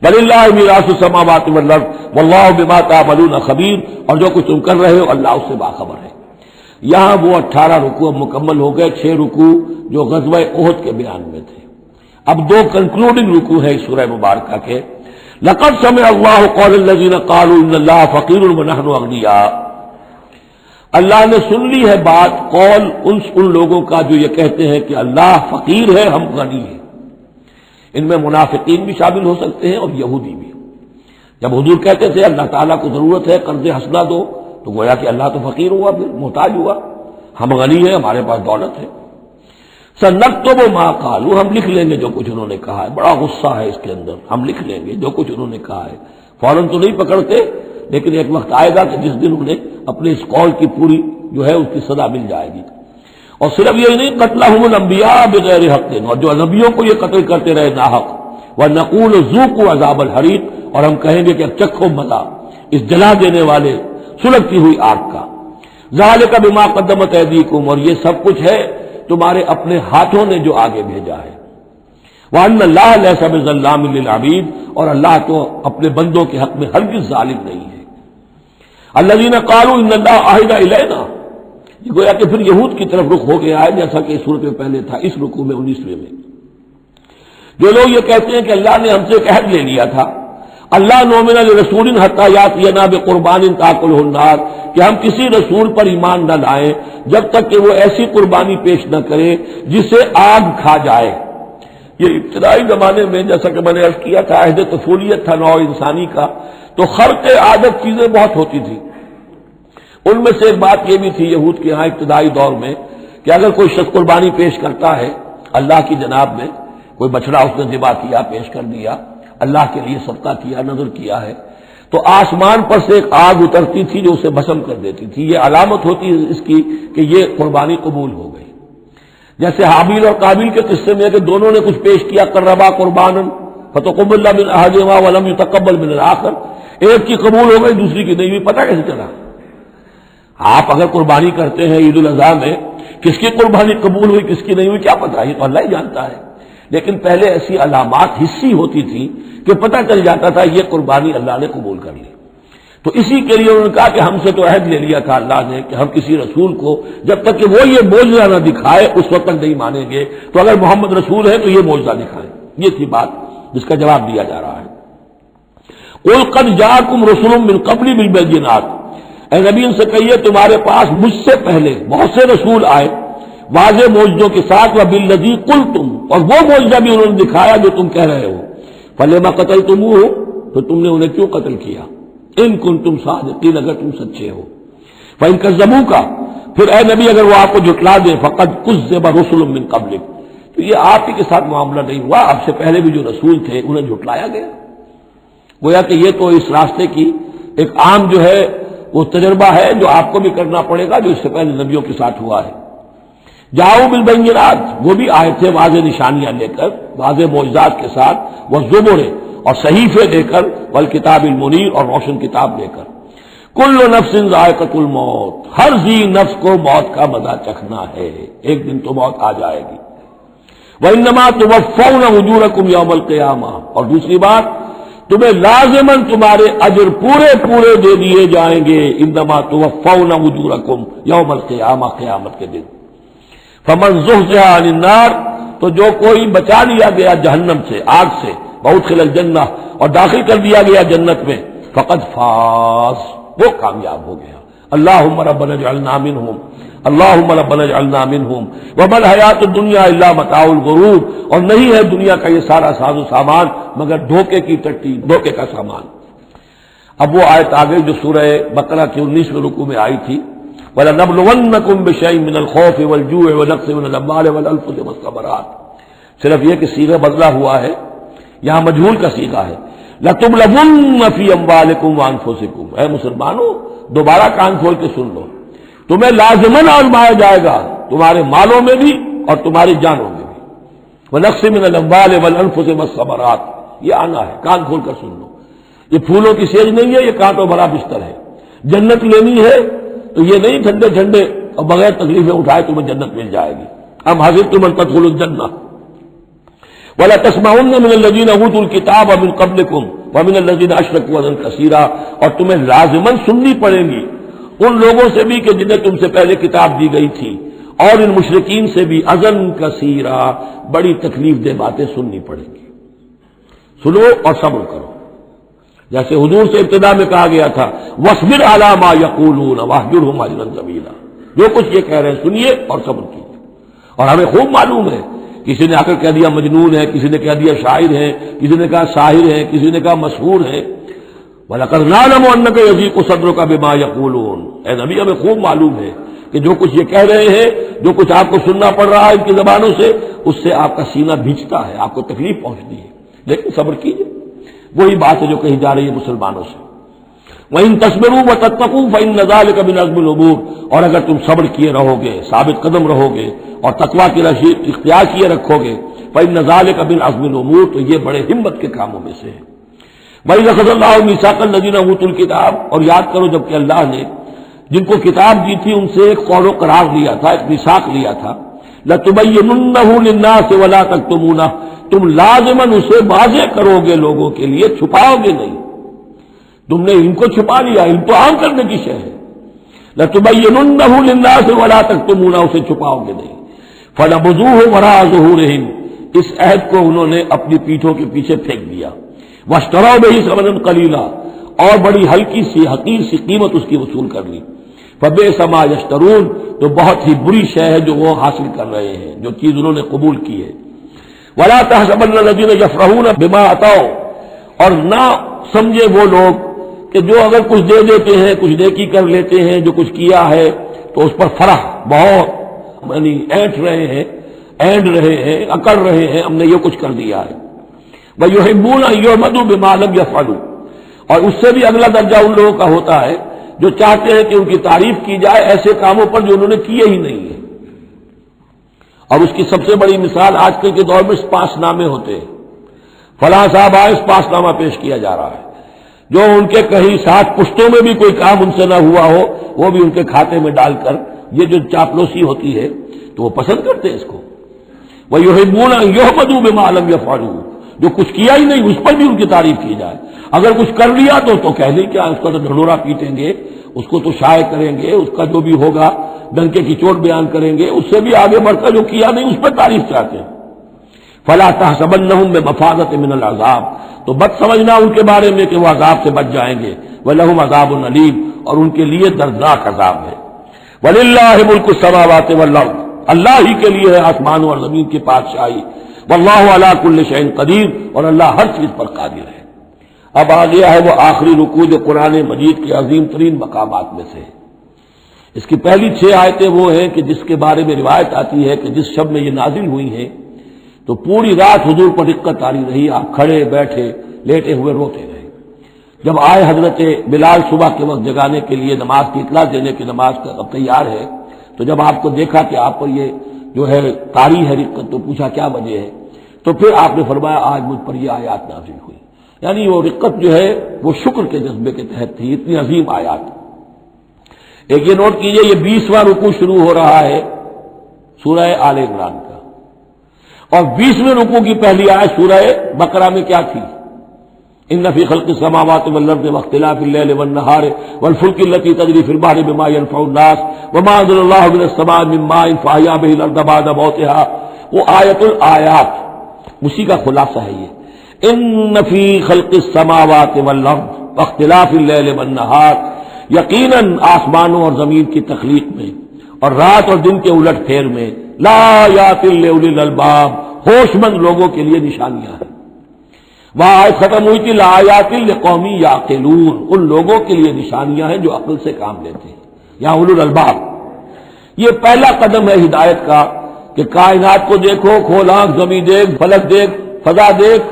وللہ میراث السماوات والارض واللہ بما تعملون خبیر، اور جو کچھ تم کر رہے ہو اللہ اس سے باخبر ہے۔ یہاں وہ 18 رکوع مکمل ہو گئے، 6 رکوع جو غزوہ احد کے بیان میں تھے۔ اب 2 کنکلوڈنگ رکوع ہے اس سورہ مبارکہ کے۔ لقد سمع اللہ قول الذین قالوا ان اللہ فقیر ونحن اغنیاء، اللہ نے سن لی ہے بات، قول ان لوگوں کا جو یہ کہتے ہیں کہ اللہ فقیر ہے ہم غنی ہیں۔ ان میں منافقین بھی شامل ہو سکتے ہیں اور یہودی بھی۔ جب حضور کہتے تھے اللہ تعالیٰ کو ضرورت ہے قرض حسنہ دو، تو گویا کہ اللہ تو فقیر ہوا، پھر محتاج ہوا، ہم غنی ہیں، ہمارے پاس دولت ہے۔ سنکتب ما قالوا، ہم لکھ لیں گے جو کچھ انہوں نے کہا ہے۔ بڑا غصہ ہے اس کے اندر، ہم لکھ لیں گے جو کچھ انہوں نے کہا ہے۔ فوراً تو نہیں پکڑتے، لیکن ایک وقت آئے گا کہ جس دن انہیں اپنے اس قول کی پوری جو ہے اس کی سزا مل جائے گی۔ اور صرف یہی نہیں، قتلہم الانبیاء بغیر حق، اور جو نبیوں کو یہ قتل کرتے رہے ناحق، ونقول ذوقوا عذاب الحریق، اور ہم کہیں گے کہ اب چکھو مزہ اس جلا دینے والے سلگتی ہوئی آگ کا۔ ذالک بما قدمت ایدیکم، اور یہ سب کچھ ہے تمہارے اپنے ہاتھوں نے جو آگے بھیجا ہے۔ وَأَنَّ اللَّهَ لَيْسَ بِظَلَّامٍ لِّلْعَبِيدِ، اور اللہ تو اپنے بندوں کے حق میں ہرگز ظالم نہیں ہے۔ الَّذِينَ قَالُوا إِنَّ اللَّهَ عَهِدَ إِلَيْنَا، یہ گویا کہ پھر یہود کی طرف رخ ہو گیا ہے، جیسا کہ اس سورۃ میں پہلے تھا، اس رکوع میں 19ویں میں۔ جو لوگ یہ کہتے ہیں کہ اللہ نے ہم سے ایک عہد لے لیا تھا، اللہ نؤمن لرسول حتی یاتینا بقربان تاکلہ النار، کہ ہم کسی رسول پر ایمان نہ لائیں جب تک کہ وہ ایسی قربانی پیش نہ کرے جسے آگ کھا جائے۔ یہ ابتدائی زمانے میں جیسا کہ میں نے عرض کیا تھا عہد طفولیت تھا نوع انسانی کا، تو خرق عادت چیزیں بہت ہوتی تھی۔ ان میں سے ایک بات یہ بھی تھی یہود کے ہاں ابتدائی دور میں کہ اگر کوئی شخص قربانی پیش کرتا ہے اللہ کی جناب میں، کوئی بچڑا اس نے ذبح کیا، پیش کر دیا، اللہ کے لیے صدقہ کیا، نذر کیا ہے، تو آسمان پر سے ایک آگ اترتی تھی جو اسے بھسم کر دیتی تھی۔ یہ علامت ہوتی ہے اس کی کہ یہ قربانی قبول ہو گئی۔ جیسے حابیل اور قابیل کے قصے میں کہ دونوں نے کچھ پیش کیا، قربا قربانا فتقبل من احدہما ولم یتقبل من الاخر، ایک کی قبول ہو گئی دوسری کی نہیں ہوئی، پتہ کیسے چلا؟ آپ اگر قربانی کرتے ہیں عید الاضحیٰ میں، کس کی قربانی قبول ہوئی کس کی نہیں ہوئی کیا پتہ، یہ تو اللہ ہی جانتا ہے۔ لیکن پہلے ایسی علامات حسی ہوتی تھی کہ پتہ چل جاتا تھا یہ قربانی اللہ نے قبول کر لی۔ تو اسی کے لیے انہوں نے کہا کہ ہم سے تو عہد لے لیا تھا اللہ نے کہ ہم کسی رسول کو جب تک کہ وہ یہ معجزہ نہ دکھائے اس وقت تک نہیں مانیں گے، تو اگر محمد رسول ہے تو یہ معجزہ دکھائیں۔ یہ تھی بات جس کا جواب دیا جا رہا ہے۔ قُلْ قَدْ جَاءَكُمْ رُسُلٌ مِّن قَبْلِي بِالْبَيِّنَاتِ، اے نبی ان سے کہیے تمہارے پاس مجھ سے پہلے بہت سے رسول آئے واضح معجزوں کے ساتھ، وَبِالَّذِي قُلْتُمْ، اور وہ معجزہ بھی انہوں نے دکھایا جو تم کہہ رہے ہو، فَلِمَ قَتَلْتُمُوهُ، تو تم نے انہیں کیوں قتل کیا، ان کنتم صادقین، اگر تم سچے ہو۔ فَإِن كَذَّبُوكَ، پھر اے نبی اگر وہ آپ کو جھٹلا دے، فَقَدْ كُذِّبَ رُسُلٌ مِّن قَبْلِكَ، تو یہ آپ ہی کے ساتھ معاملہ نہیں ہوا، آپ سے پہلے بھی جو رسول تھے انہیں جھٹلایا گیا۔ گویا کہ یہ تو اس راستے کی ایک عام جو ہے وہ تجربہ ہے جو آپ کو بھی کرنا پڑے گا جو اس سے پہلے نبیوں کے ساتھ ہوا ہے۔ جاؤ بالبینات، وہ بھی آئے تھے واضح نشانیاں لے کر، واضح معجزات کے ساتھ، وہ زبر اور صحیفے دے کر، والکتاب المنیر اور روشن کتاب لے کر۔ کل نفس ذائقۃ الموت، ہر ذی نفس کو موت کا مزہ چکھنا ہے، ایک دن تو موت آ جائے گی۔ وَإِنَّمَا تُوَفَّوْنَ أُجُورَكُمْ يَوْمَ الْقِيَامَةِ، اور دوسری بات تمہیں لازماً تمہارے اجر پورے پورے دے دیے جائیں گے. انما توفون اجورکم یوم القیامہ، قیامت کے دن. فمن زحزح عن النار، تو جو کوئی بچا لیا گیا جہنم سے، آگ سے، وادخل الجنہ، اور داخل کر دیا گیا جنت میں، فقد فاز، وہ کامیاب ہو گیا. اللہم ربنا اجعلنا منہم، اللہم ربنا اجعلنا منہم. وما الحیات الدنیا الا متاع الغرور، اور نہیں ہے دنیا کا یہ سارا ساز و سامان مگر دھوکے کی ٹٹی، دھوکے کا سامان. اب وہ آیت آ گئی جو سورہ بقرہ کے 19ویں رکوع میں آئی تھی، وَلَنَبْلُوَنَّكُمْ بِشَيْءٍ مِّنَ الْخَوْفِ وَالْجُوعِ وَنَقْصٍ مِّنَ الْأَمْوَالِ وَالْأَنفُسِ وَالثَّمَرَاتِ. صرف یہ کہ صیغہ بدلا ہوا ہے، یہاں مجہول کا صیغہ ہے. لَتُبْلَوُنَّ فِي أَمْوَالِكُمْ وَأَنفُسِكُمْ. اے مسلمانوں دوبارہ کان کھول کے سن لو، تمہیں لازماً آزمایا جائے گا، تمہارے مالوں میں بھی اور تمہاری جانوں میں بھی. وَنَقْصٍ مِّنَ الْأَمْوَالِ وَالْأَنفُسِ وَالثَّمَرَاتِ، یہ آنا ہے، کان کھول کر سن لو. یہ پھولوں کی سیج نہیں ہے، یہ کانٹوں بھرا بستر ہے. جنت لینی ہے تو یہ نہیں ٹھنڈے ٹھنڈے اور بغیر تکلیفیں اٹھائے تمہیں جنت مل جائے گی. ام حسبتم ان تدخلوا الجنہ وَلَتَسْمَعُنَّ مِنَ الَّذِينَ أُوتُوا الْكِتَابَ مِنْ قَبْلِكُمْ وَمِنَ الَّذِينَ أَشْرَكُوا أَذًى كَثِيرًا، اور تمہیں لازماً سننی پڑے گی ان لوگوں سے بھی کہ جنہیں تم سے پہلے کتاب دی گئی تھی، اور ان مشرکین سے بھی اذًا کثیرا، بڑی تکلیف دہ باتیں سننی پڑیں گی. سنو اور صبر کرو، جیسے حضور سے ابتدا میں کہا گیا تھا وَاصْبِرْ عَلَىٰ مَا يَقُولُونَ وَاهْجُرْهُمْ هَجْرًا جَمِيلًا. جو کچھ یہ کہہ رہے ہیں سنیے اور صبر کیجیے. اور ہمیں خوب معلوم ہے، کسی نے آ کر کہہ دیا مجنون ہے، کسی نے کہہ دیا شاعر ہے، کسی نے کہا ساحر ہے، کسی نے کہا مسحور ہے. وَلَقَدْ نَعْلَمُ أَنَّكَ يَضِيقُ صَدْرُكَ بِمَا يَقُولُونَ. اے نبی ہمیں خوب معلوم ہے کہ جو کچھ یہ کہہ رہے ہیں، جو کچھ آپ کو سننا پڑ رہا ہے ان کی زبانوں سے، اس سے آپ کا سینہ بھیجتا ہے، آپ کو تکلیف پہنچتی ہے، لیکن صبر کیجیے. وہی بات ہے جو کہی جا رہی ہے مسلمانوں سے. وَإِن تَصْبِرُوا وَتَتَّقُوا فَإِنَّ ذَلِكَ مِنْ عَزْمِ الْأُمُورِ. اور اگر تم صبر کیے رہو گے، ثابت قدم رہو گے اور تقویٰ کی راہ اختیار کیے رکھو گے، فَإِنَّ ذَلِكَ مِنْ عَزْمِ الْأُمُورِ، تو یہ بڑے ہمت کے کاموں میں سے ہے. وَإِذْ أَخَذَ اللَّهُ مِيثَاقَ الَّذِينَ أُوتُوا الْكِتَابَ، اور یاد کرو جب کہ اللہ نے جن کو کتاب دی تھی ان سے ایک قول و قرار لیا تھا، ایک میثاق لیا تھا. لَتُبَيِّنُنَّهُ لِلنَّاسِ وَلَا تَكْتُمُونَهُ، تم لازماً اسے واضح کرو گے لوگوں کے لیے، چھپاؤ گے نہیں. تم نے ان کو چھپا لیا، ان کو عام کرنے کی شے ہے. لَتُبَيِّنُنَّهُ لِلنَّاسِ وَلَا تَكْتُمُونَهُ، اسے چھپاؤ گے نہیں. فَنَبَذُوهُ وَرَاءَ ظُهُورِهِمْ، اس عہد کو انہوں نے اپنی پیٹھوں کے پیچھے پھینک دیا. وَاشْتَرَوْا بِهِ ثَمَنًا قَلِيلًا، اور بڑی ہلکی سی حقیر سی قیمت اس کی وصول کر لی. فَبِئْسَ مَا يَشْتَرُونَ، تو بہت ہی بری شے ہے جو وہ حاصل کر رہے ہیں، جو چیز انہوں نے قبول کی ہے. وَلَا تَحْسَبَنَّ الَّذِينَ يَفْرَحُونَ بِمَا أَتَوْا، اور نہ سمجھے وہ لوگ کہ جو اگر کچھ دے دیتے ہیں، کچھ نیکی کر لیتے ہیں، جو کچھ کیا ہے تو اس پر فرح بہت، یعنی اینٹ رہے ہیں، اینڈ رہے ہیں، اکڑ رہے ہیں، ہم نے یہ کچھ کر دیا ہے. وَيُحِبُّونَ أَن يُحْمَدُوا بِمَا لَمْ يَفْعَلُوا، اور اس سے بھی اگلا درجہ ان لوگوں کا ہوتا ہے جو چاہتے ہیں کہ ان کی تعریف کی جائے ایسے کاموں پر جو انہوں نے کیے ہی نہیں ہیں. اور اس کی سب سے بڑی مثال آج کل کے دور میں سپاس نامے ہوتے ہیں. فلاں صاحب آئے، سپاس نامہ پیش کیا جا رہا ہے. جو ان کے کہیں 7 پشتوں میں بھی کوئی کام ان سے نہ ہوا ہو وہ بھی ان کے کھاتے میں ڈال کر، یہ جو چاپلوسی ہوتی ہے تو وہ پسند کرتے ہیں اس کو. وَيُحِبُّونَ أَن يُحْمَدُوا بِمَا لَمْ يَفْعَلُوا، جو کچھ کیا ہی نہیں اس پر بھی ان کی تعریف کی جائے. اگر کچھ کر لیا تو کہنے کیا، اس کا تو ڈھنڈورا پیٹیں گے، اس کو تو شائع کریں گے، اس کا جو بھی ہوگا ڈنکے کی چوٹ بیان کریں گے. اس سے بھی آگے بڑھ کر جو کیا نہیں اس پر تعریف چاہتے ہیں. فَلَا تَحْسَبَنَّهُم بِمَفَازَةٍ مِّنَ الْعَذَابِ، تو بد سمجھنا ان کے بارے میں کہ وہ عذاب سے بچ جائیں گے. وَلَهُمْ عَذَابٌ أَلِيمٌ، اور ان کے لیے دردناک عذاب ہے. وَلِلَّهِ مُلْكُ السَّمَاوَاتِ وَالْأَرْضِ، اللہ ہی کے لیے ہے آسمانوں اور زمین کی بادشاہی. وَاللَّهُ عَلَىٰ كُلِّ شَيْءٍ قَدِيرٌ، اور اللہ ہر چیز پر قادر ہے. اب آ گیا ہے وہ آخری رکوع جو قرآن مجید کے عظیم ترین مقامات میں سے ہے. اس کی پہلی 6 آیتیں وہ ہیں کہ جس کے بارے میں روایت آتی ہے کہ جس شب میں یہ نازل ہوئی ہیں تو پوری رات حضور پر دقت آ رہی، آپ کھڑے بیٹھے لیٹے ہوئے روتے رہے. جب آئے حضرت بلال صبح کے وقت جگانے کے لیے نماز کی اطلاع دینے کی، نماز کا اب تیار ہے، تو جب آپ کو دیکھا کہ آپ پر یہ جو ہے طاری ہے رقت، تو پوچھا کیا وجہ ہے، تو پھر آپ نے فرمایا آج مجھ پر یہ آیات نازل ہوئی. یعنی وہ رقت جو ہے وہ شکر کے جذبے کے تحت تھی، اتنی عظیم آیات. ایک یہ نوٹ کیجئے، یہ 20واں رکوع شروع ہو رہا ہے سورہ آل عمران کا، اور 20ویں رکوع کی پہلی آیت سورہ بقرہ میں کیا تھی؟ ان فی خلق السماوات والارض واختلاف الليل والنهار والفلك التي تجري في البحر بما ينفع الناس وما انزل الله من السماء من ماء فاحيا به الارض بعد موتها. وہ آیت الآیات اسی کا خلاصہ ہے یہ. ان فی خلق السماوات والارض واختلاف الليل والنهار، یقیناً آسمانوں اور زمین کی تخلیق میں اور رات اور دن کے الٹ پھیر میں لآیات لأولی الالباب، ہوش مند لوگوں کے لیے نشانیاں ہیں. وہاں آیت ختم ہوئی تھی لآیات لقوم یعقلون، ان لوگوں کے لیے نشانیاں ہیں جو عقل سے کام لیتے ہیں. یہاں اولو الالباب، یہ پہلا قدم ہے ہدایت کا کہ کائنات کو دیکھو، کھول آنکھ، زمین دیکھ، فلک دیکھ، فضا دیکھ،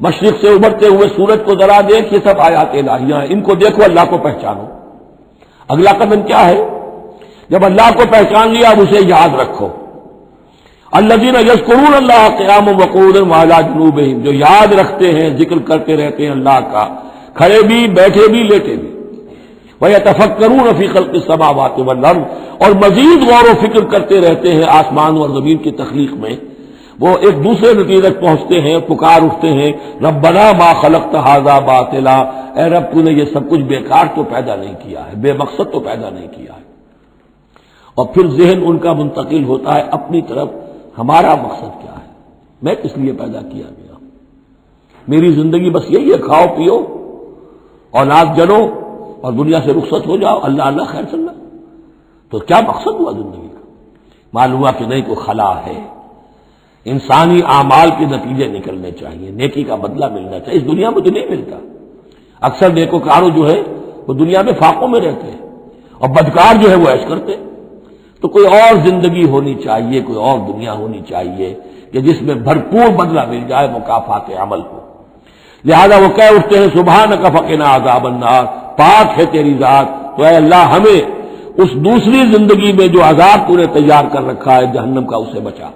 مشرق سے ابھرتے ہوئے سورج کو ذرا دیکھ، یہ سب آیات الہیہ ہیں. ان کو دیکھو، اللہ کو پہچانو. اگلا قدم کیا ہے؟ جب اللہ کو پہچان لیا اب اسے یاد رکھو. الذین یذکرون اللہ قیاما وقعودا وعلی جنوبہم، جو یاد رکھتے ہیں، ذکر کرتے رہتے ہیں اللہ کا، کھڑے بھی، بیٹھے بھی، لیٹے بھی. ویتفکرون فی خلق السماوات والارض، اور مزید غور و فکر کرتے رہتے ہیں آسمان اور زمین کی تخلیق میں. وہ ایک دوسرے نتیجے تک پہنچتے ہیں، پکار اٹھتے ہیں ربنا ما خلقت ھذا باطلا، اے رب تو نے یہ سب کچھ بیکار تو پیدا نہیں کیا ہے، بے مقصد تو پیدا نہیں کیا ہے. اور پھر ذہن ان کا منتقل ہوتا ہے اپنی طرف، ہمارا مقصد کیا ہے، میں کس لیے پیدا کیا گیا، میری زندگی بس یہی ہے، کھاؤ پیو اولاد جنو اور دنیا سے رخصت ہو جاؤ، اللہ اللہ خیر چلنا. تو کیا مقصد ہوا زندگی کا؟ معلوم ہوا کہ نہیں، کوئی خلا ہے. انسانی اعمال کے نتیجے نکلنے چاہیے، نیکی کا بدلہ ملنا چاہیے. اس دنیا میں تو نہیں ملتا. اکثر نیکوکاروں جو ہے وہ دنیا میں فاقوں میں رہتے ہیں اور بدکار جو ہے وہ عیش کرتے ہیں. تو کوئی اور زندگی ہونی چاہیے، کوئی اور دنیا ہونی چاہیے کہ جس میں بھرپور بدلہ مل جائے مکافات عمل کو. لہذا وہ کہہ اٹھتے ہیں سبحانک فقنا عذاب النار، پاک ہے تیری ذات، تو اے اللہ ہمیں اس دوسری زندگی میں جو عذاب تو نے تیار کر رکھا ہے جہنم کا، اسے بچا.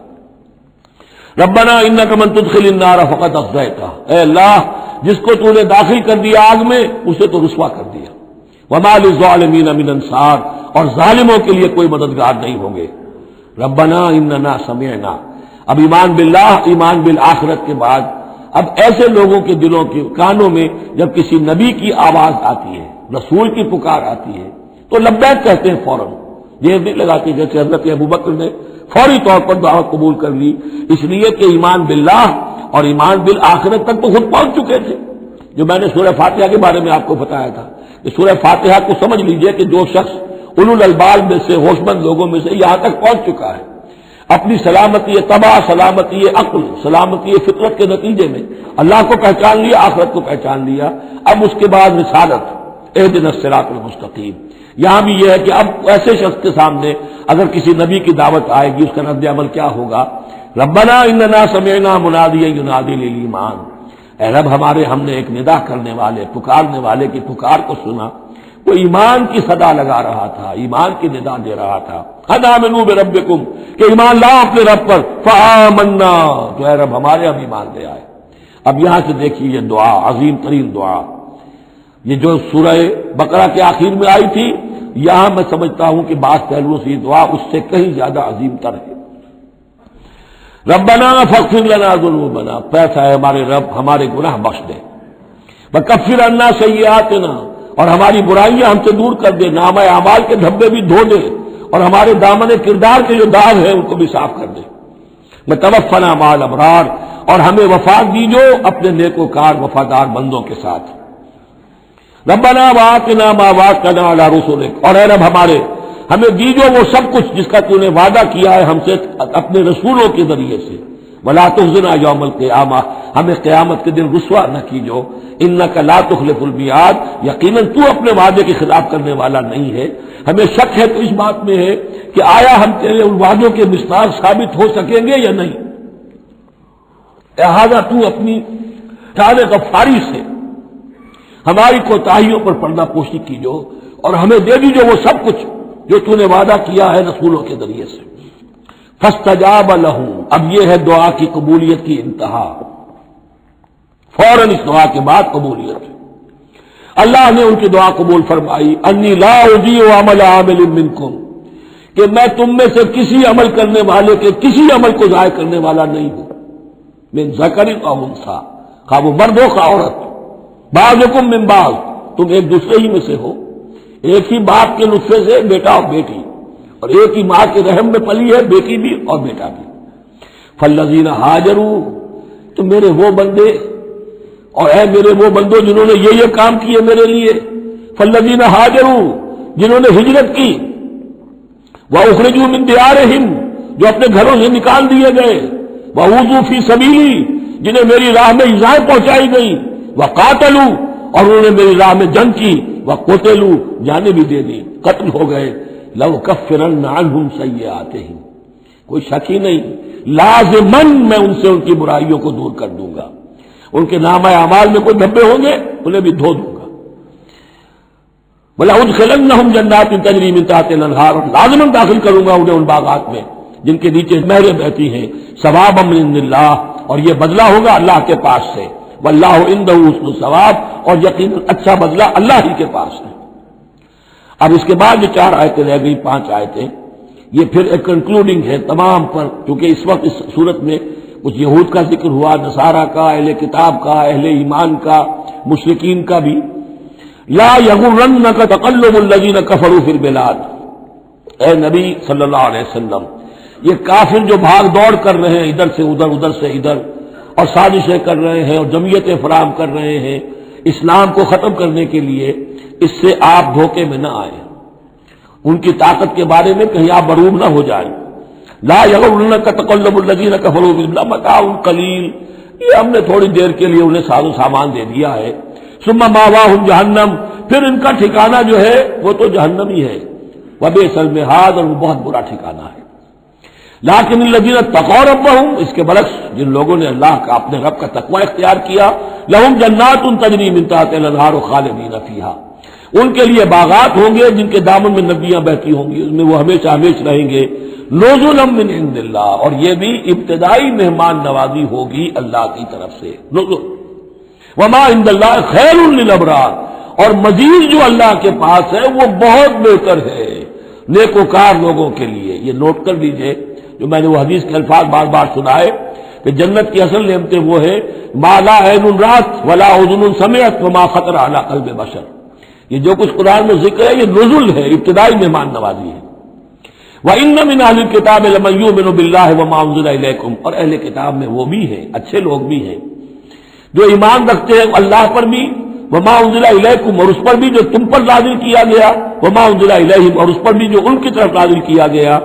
ربنا انک من تدخل النار فقد اخزیتہ، اے اللہ جس کو تو نے داخل کر دیا آگ میں اسے تو رسوا کر دیا. وما للظالمین من انصار، اور ظالموں کے لیے کوئی مددگار نہیں ہوں گے. ربنا اننا سمعنا، اب ایمان باللہ، ایمان بالآخرت کے بعد اب ایسے لوگوں کے دلوں کے کانوں میں جب کسی نبی کی آواز آتی ہے، رسول کی پکار آتی ہے تو لبیک کہتے ہیں فوراً. یہ نہیں لگاتے جیسے حضرت ابوبکر نے فوری طور پر دعوت قبول کر لی، اس لیے کہ ایمان باللہ اور ایمان بالآخرت تک تو خود پہنچ چکے تھے. جو میں نے سورہ فاتحہ کے بارے میں آپ کو بتایا تھا کہ سورہ فاتحہ کو سمجھ لیجئے کہ جو شخص اولو الالباب میں سے، ہوش مند لوگوں میں سے یہاں تک پہنچ چکا ہے، اپنی سلامتی طبع، سلامتی عقل، سلامتی فطرت کے نتیجے میں اللہ کو پہچان لیا، آخرت کو پہچان لیا. اب اس کے بعد رسالت، اہدنا الصراط المستقیم. یہاں بھی یہ ہے کہ اب ایسے شخص کے سامنے اگر کسی نبی کی دعوت آئے گی اس کا رد عمل کیا ہوگا؟ ربنا اننا سمعنا منادیا ینادی للایمان، اے رب ہمارے، ہم نے ایک ندا کرنے والے، پکارنے والے کی پکار کو سنا، وہ ایمان کی صدا لگا رہا تھا، ایمان کی ندا دے رہا تھا. قد آمنوا بربکم، کہ ایمان لاؤ اپنے رب پر. فآمنا، تو اے رب ہمارے ہم ایمان لے آئے. اب یہاں سے دیکھیے یہ دعا، عظیم ترین دعا، یہ جو سورہ بقرہ کے آخر میں آئی تھی، یہاں میں سمجھتا ہوں کہ بعض پہلوؤں سے یہ دعا اس سے کہیں زیادہ عظیم تر ہے. ربنا فاغفر لنا ذنوبنا، پیسا ہے ہمارے رب ہمارے گناہ بخش دے. وکفر عنا سیئاتنا، اور ہماری برائیاں ہم سے دور کر دے، نامہ اعمال کے دھبے بھی دھو دے، اور ہمارے دامن کردار کے جو داغ ہیں ان کو بھی صاف کر دے. وتوفنا مع الابرار، اور ہمیں وفات دیجو اپنے نیکوکار وفادار بندوں کے ساتھ. ربنا وآتنا ما وعدتنا علی رسلک، اور اے رب ہمارے، ہمیں دیجو وہ سب کچھ جس کا تو نے وعدہ کیا ہے ہم سے اپنے رسولوں کے ذریعے سے. ولا تخزنا یوم القیامہ، ہمیں قیامت کے دن رسوا نہ کیجو. انک لا تخلف الميعاد، یقیناً تو اپنے وعدے کے خلاف کرنے والا نہیں ہے. ہمیں شک ہے تو اس بات میں ہے کہ آیا ہم تیرے ان وعدوں کے مصداق ثابت ہو سکیں گے یا نہیں. لہذا تو اپنی شان غفاری سے ہماری کوتاہیوں پر پردہ پوشی کیجو، اور ہمیں دے دیجو وہ سب کچھ جو تو نے وعدہ کیا ہے رسولوں کے ذریعے سے. فاستجاب لہم، اب یہ ہے دعا کی قبولیت کی انتہا. فوراً اس دعا کے بعد قبولیت. اللہ نے ان کی دعا قبول فرمائی. انی لا اضیع عمل عامل منکم، کہ میں تم میں سے کسی عمل کرنے والے کے کسی عمل کو ضائع کرنے والا نہیں ہوں. من ذکر او انثی، خواہ وہ مرد ہو خواہ عورت، بعضکم من بعض، تم ایک دوسرے ہی میں سے ہو، ایک ہی باپ کے نطفے سے بیٹا اور بیٹی، اور ایک ہی ماں کے رحم میں پلی ہے بیٹی بھی اور بیٹا بھی۔ فالذین ہاجروا، تو میرے وہ بندے اور اے میرے وہ بندوں جنہوں نے یہ کام کیے میرے لیے، فالذین ہاجروا، جنہوں نے ہجرت کی، واخرجوا من دیارہم، جو اپنے گھروں سے نکال دیے گئے، واوذوا فی سبیلی، جنہیں میری راہ میں ایذائیں پہنچائی گئی، وقاتلوا، اور انہوں نے میری راہ میں جنگ کی، وقتلوا، جانیں بھی دے دی، قتل ہو گئے، لَأُكَفِّرَنَّ عَنْهُمْ سَيِّئَاتِهِمْ، کوئی شک ہی نہیں، لازماً میں ان سے ان کی برائیوں کو دور کر دوں گا، ان کے نامہ اعمال میں کوئی دھبے ہوں گے انہیں بھی دھو دوں گا، وَلَأُدْخِلَنَّهُمْ جَنَّاتٍ تَجْرِي مِن تَحْتِهَا الْأَنْهَارُ، لازماً داخل کروں گا انہیں ان باغات میں جن کے نیچے نہریں بہتی ہیں، ثوابا من عند اللہ، اور یہ بدلہ ہوگا اللہ کے پاس سے، واللہ عنده حسن الثواب، اور یقیناً اچھا بدلہ اللہ ہی کے پاس ہے۔ اب اس کے بعد جو 4 آیتیں رہ گئی، 5 آیتیں، یہ پھر ایک کنکلوڈنگ ہے تمام پر، کیونکہ اس وقت اس صورت میں کچھ یہود کا ذکر ہوا، نصارہ کا، اہل کتاب کا، اہل ایمان کا، مشرکین کا بھی۔ لا یغرنک تقلب الذین کفروا فی البلاد، اے نبی صلی اللہ علیہ وسلم، یہ کافر جو بھاگ دوڑ کر رہے ہیں ادھر سے ادھر، ادھر سے ادھر، اور سازشیں کر رہے ہیں اور جمعیتیں فراہم کر رہے ہیں اسلام کو ختم کرنے کے لیے، اس سے آپ دھوکے میں نہ آئیں، ان کی طاقت کے بارے میں کہیں آپ مرعوب نہ ہو جائیں۔ لا یغرنک تقلب الذین کفروا فی البلاد متاع قلیل، یہ ہم نے تھوڑی دیر کے لیے انہیں ساز و سامان دے دیا ہے، ثم مأواہم جہنم، پھر ان کا ٹھکانہ جو ہے وہ تو جہنم ہی ہے، وبئس المہاد، اور وہ بہت برا ٹھکانہ ہے۔ لیکن الذین اتقوا ربہم، اس کے برعکس جن لوگوں نے اللہ کا اپنے رب کا تقوی اختیار کیا، لہم جنات تجری من تحتہا الانہار خالدین فیہا، ان کے لیے باغات ہوں گے جن کے دامن میں ندیاں بہتی ہوں گی، اس میں وہ ہمیشہ ہمیشہ رہیں گے، نزلا من عند اللہ، اور یہ بھی ابتدائی مہمان نوازی ہوگی اللہ کی طرف سے، نزل، وما عند اللہ خیر للابرار، اور مزید جو اللہ کے پاس ہے وہ بہت بہتر ہے نیکوکار لوگوں کے لیے۔ یہ نوٹ کر لیجئے، جو میں نے وہ حدیث کے الفاظ بار بار سنائے کہ جنت کی اصل نعمتیں وہ ہے ما لا عین رأت ولا اذن سمعت وما خطر علی قلب بشر، یہ جو کچھ قرآن میں ذکر ہے یہ نزل ہے، ابتدائی مہمان نوازی ہے۔ وَإِنَّ مِنْ أَهْلِ الْكِتَابِ لَمَن يُؤْمِنُ بِاللَّهِ وَمَا أُنزِلَ إِلَيْكُمْ، اور اہل کتاب میں وہ بھی ہیں، اچھے لوگ بھی ہیں جو ایمان رکھتے ہیں اللہ پر بھی، وما انزل الیکم، اور اس پر بھی جو تم پر نازل کیا گیا، وما انزل الیہم، اور اس پر بھی جو ان کی طرف نازل کیا گیا،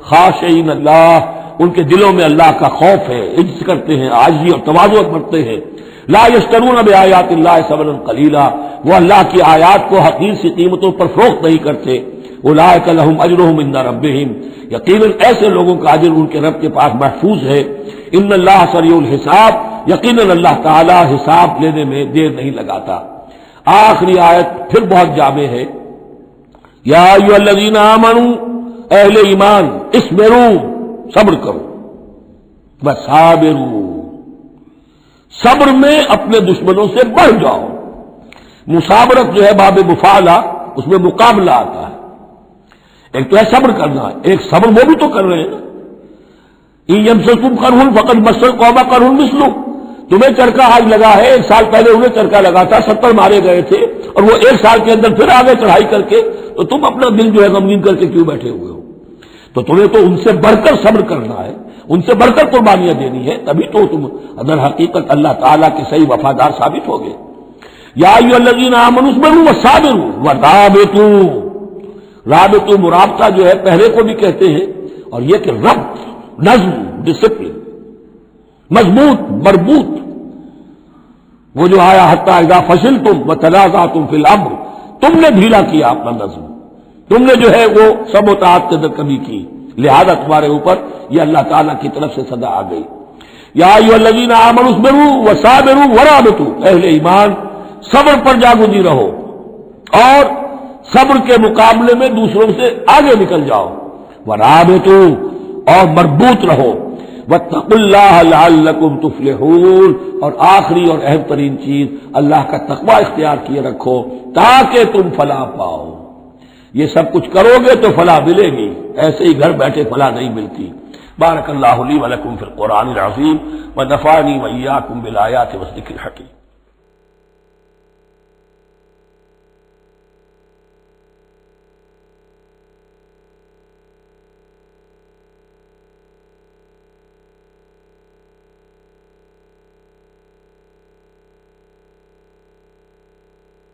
خاشعین اللہ، ان کے دلوں میں اللہ کا خوف ہے، عجز کرتے ہیں، عاجزی اور تواضع برتتے ہیں، لا یشترون بآیات اللہ ثمنا قلیلا، وہ اللہ کی آیات کو حقیر سی قیمتوں پر فروخت نہیں کرتے، اولئک لہم اجرہم عند ربہم، یقیناً ایسے لوگوں کا اجر ان کے رب کے پاس محفوظ ہے، ان اللہ سریع الحساب، یقیناً اللہ تعالی حساب لینے میں دیر نہیں لگاتا۔ آخری آیت پھر بہت جامع ہے، یا ایھا الذین آمنوا، اہل ایمان، اصبروا، صبر کرو، وصابروا، صبر میں اپنے دشمنوں سے بڑھ جاؤ۔ مصابرت جو ہے باب مفعلہ، اس میں مقابلہ آتا ہے، ایک تو ہے صبر کرنا، ایک صبر وہ بھی تو کر رہے ہیں، ان یمسسکم قرح فقد مس القوم قرح مثلہ، تمہیں چرکا آج لگا ہے، 1 سال پہلے انہیں چرکا لگا تھا، 70 مارے گئے تھے، اور وہ 1 سال کے اندر پھر آگے چڑھائی کر کے، تو تم اپنا دل جو ہے غمگین کر کے کیوں بیٹھے ہوئے ہو؟ تو تمہیں تو ان سے بڑھ کر صبر کرنا ہے، ان سے بڑھ کر قربانیاں دینی ہے، تبھی تو تم اندر حقیقت اللہ تعالیٰ کے صحیح وفادار ثابت ہوگے۔ یا ایھا الذین آمنوا اصبروا وصابروا ورابطوا، رابطوا مرابطہ جو ہے پہرے کو بھی کہتے ہیں، اور یہ کہ ربط، نظم، ڈسپلن، مضبوط، مربوط، وہ جو آیا حتی اذا فشلتم وتنازعتم فی الامر، تم نے ڈھیلا کیا اپنا نظم، تم نے جو ہے وہ سب و طاعت کے اندر کمی کی، لہذا تمہارے اوپر یہ اللہ تعالیٰ کی طرف سے صدا آ گئی۔ یا ایھا الذین آمنوا اصبروا وصابروا ورابطوا، اہل ایمان صبر پر جاگزی رہو اور صبر کے مقابلے میں دوسروں سے آگے نکل جاؤ، ورابطوا، اور مربوط رہو، واتقوا اللہ لعلکم تفلحون، اور آخری اور اہم ترین چیز اللہ کا تقوی اختیار کیے رکھو تاکہ تم فلاح پاؤ۔ یہ سب کچھ کرو گے تو فلاح ملے گی، ایسے ہی گھر بیٹھے فلاح نہیں ملتی۔ بارک اللہ لی ولکم فی القرآن العظیم ونفعنی وإیاکم بالآیات والذکر الحکیم۔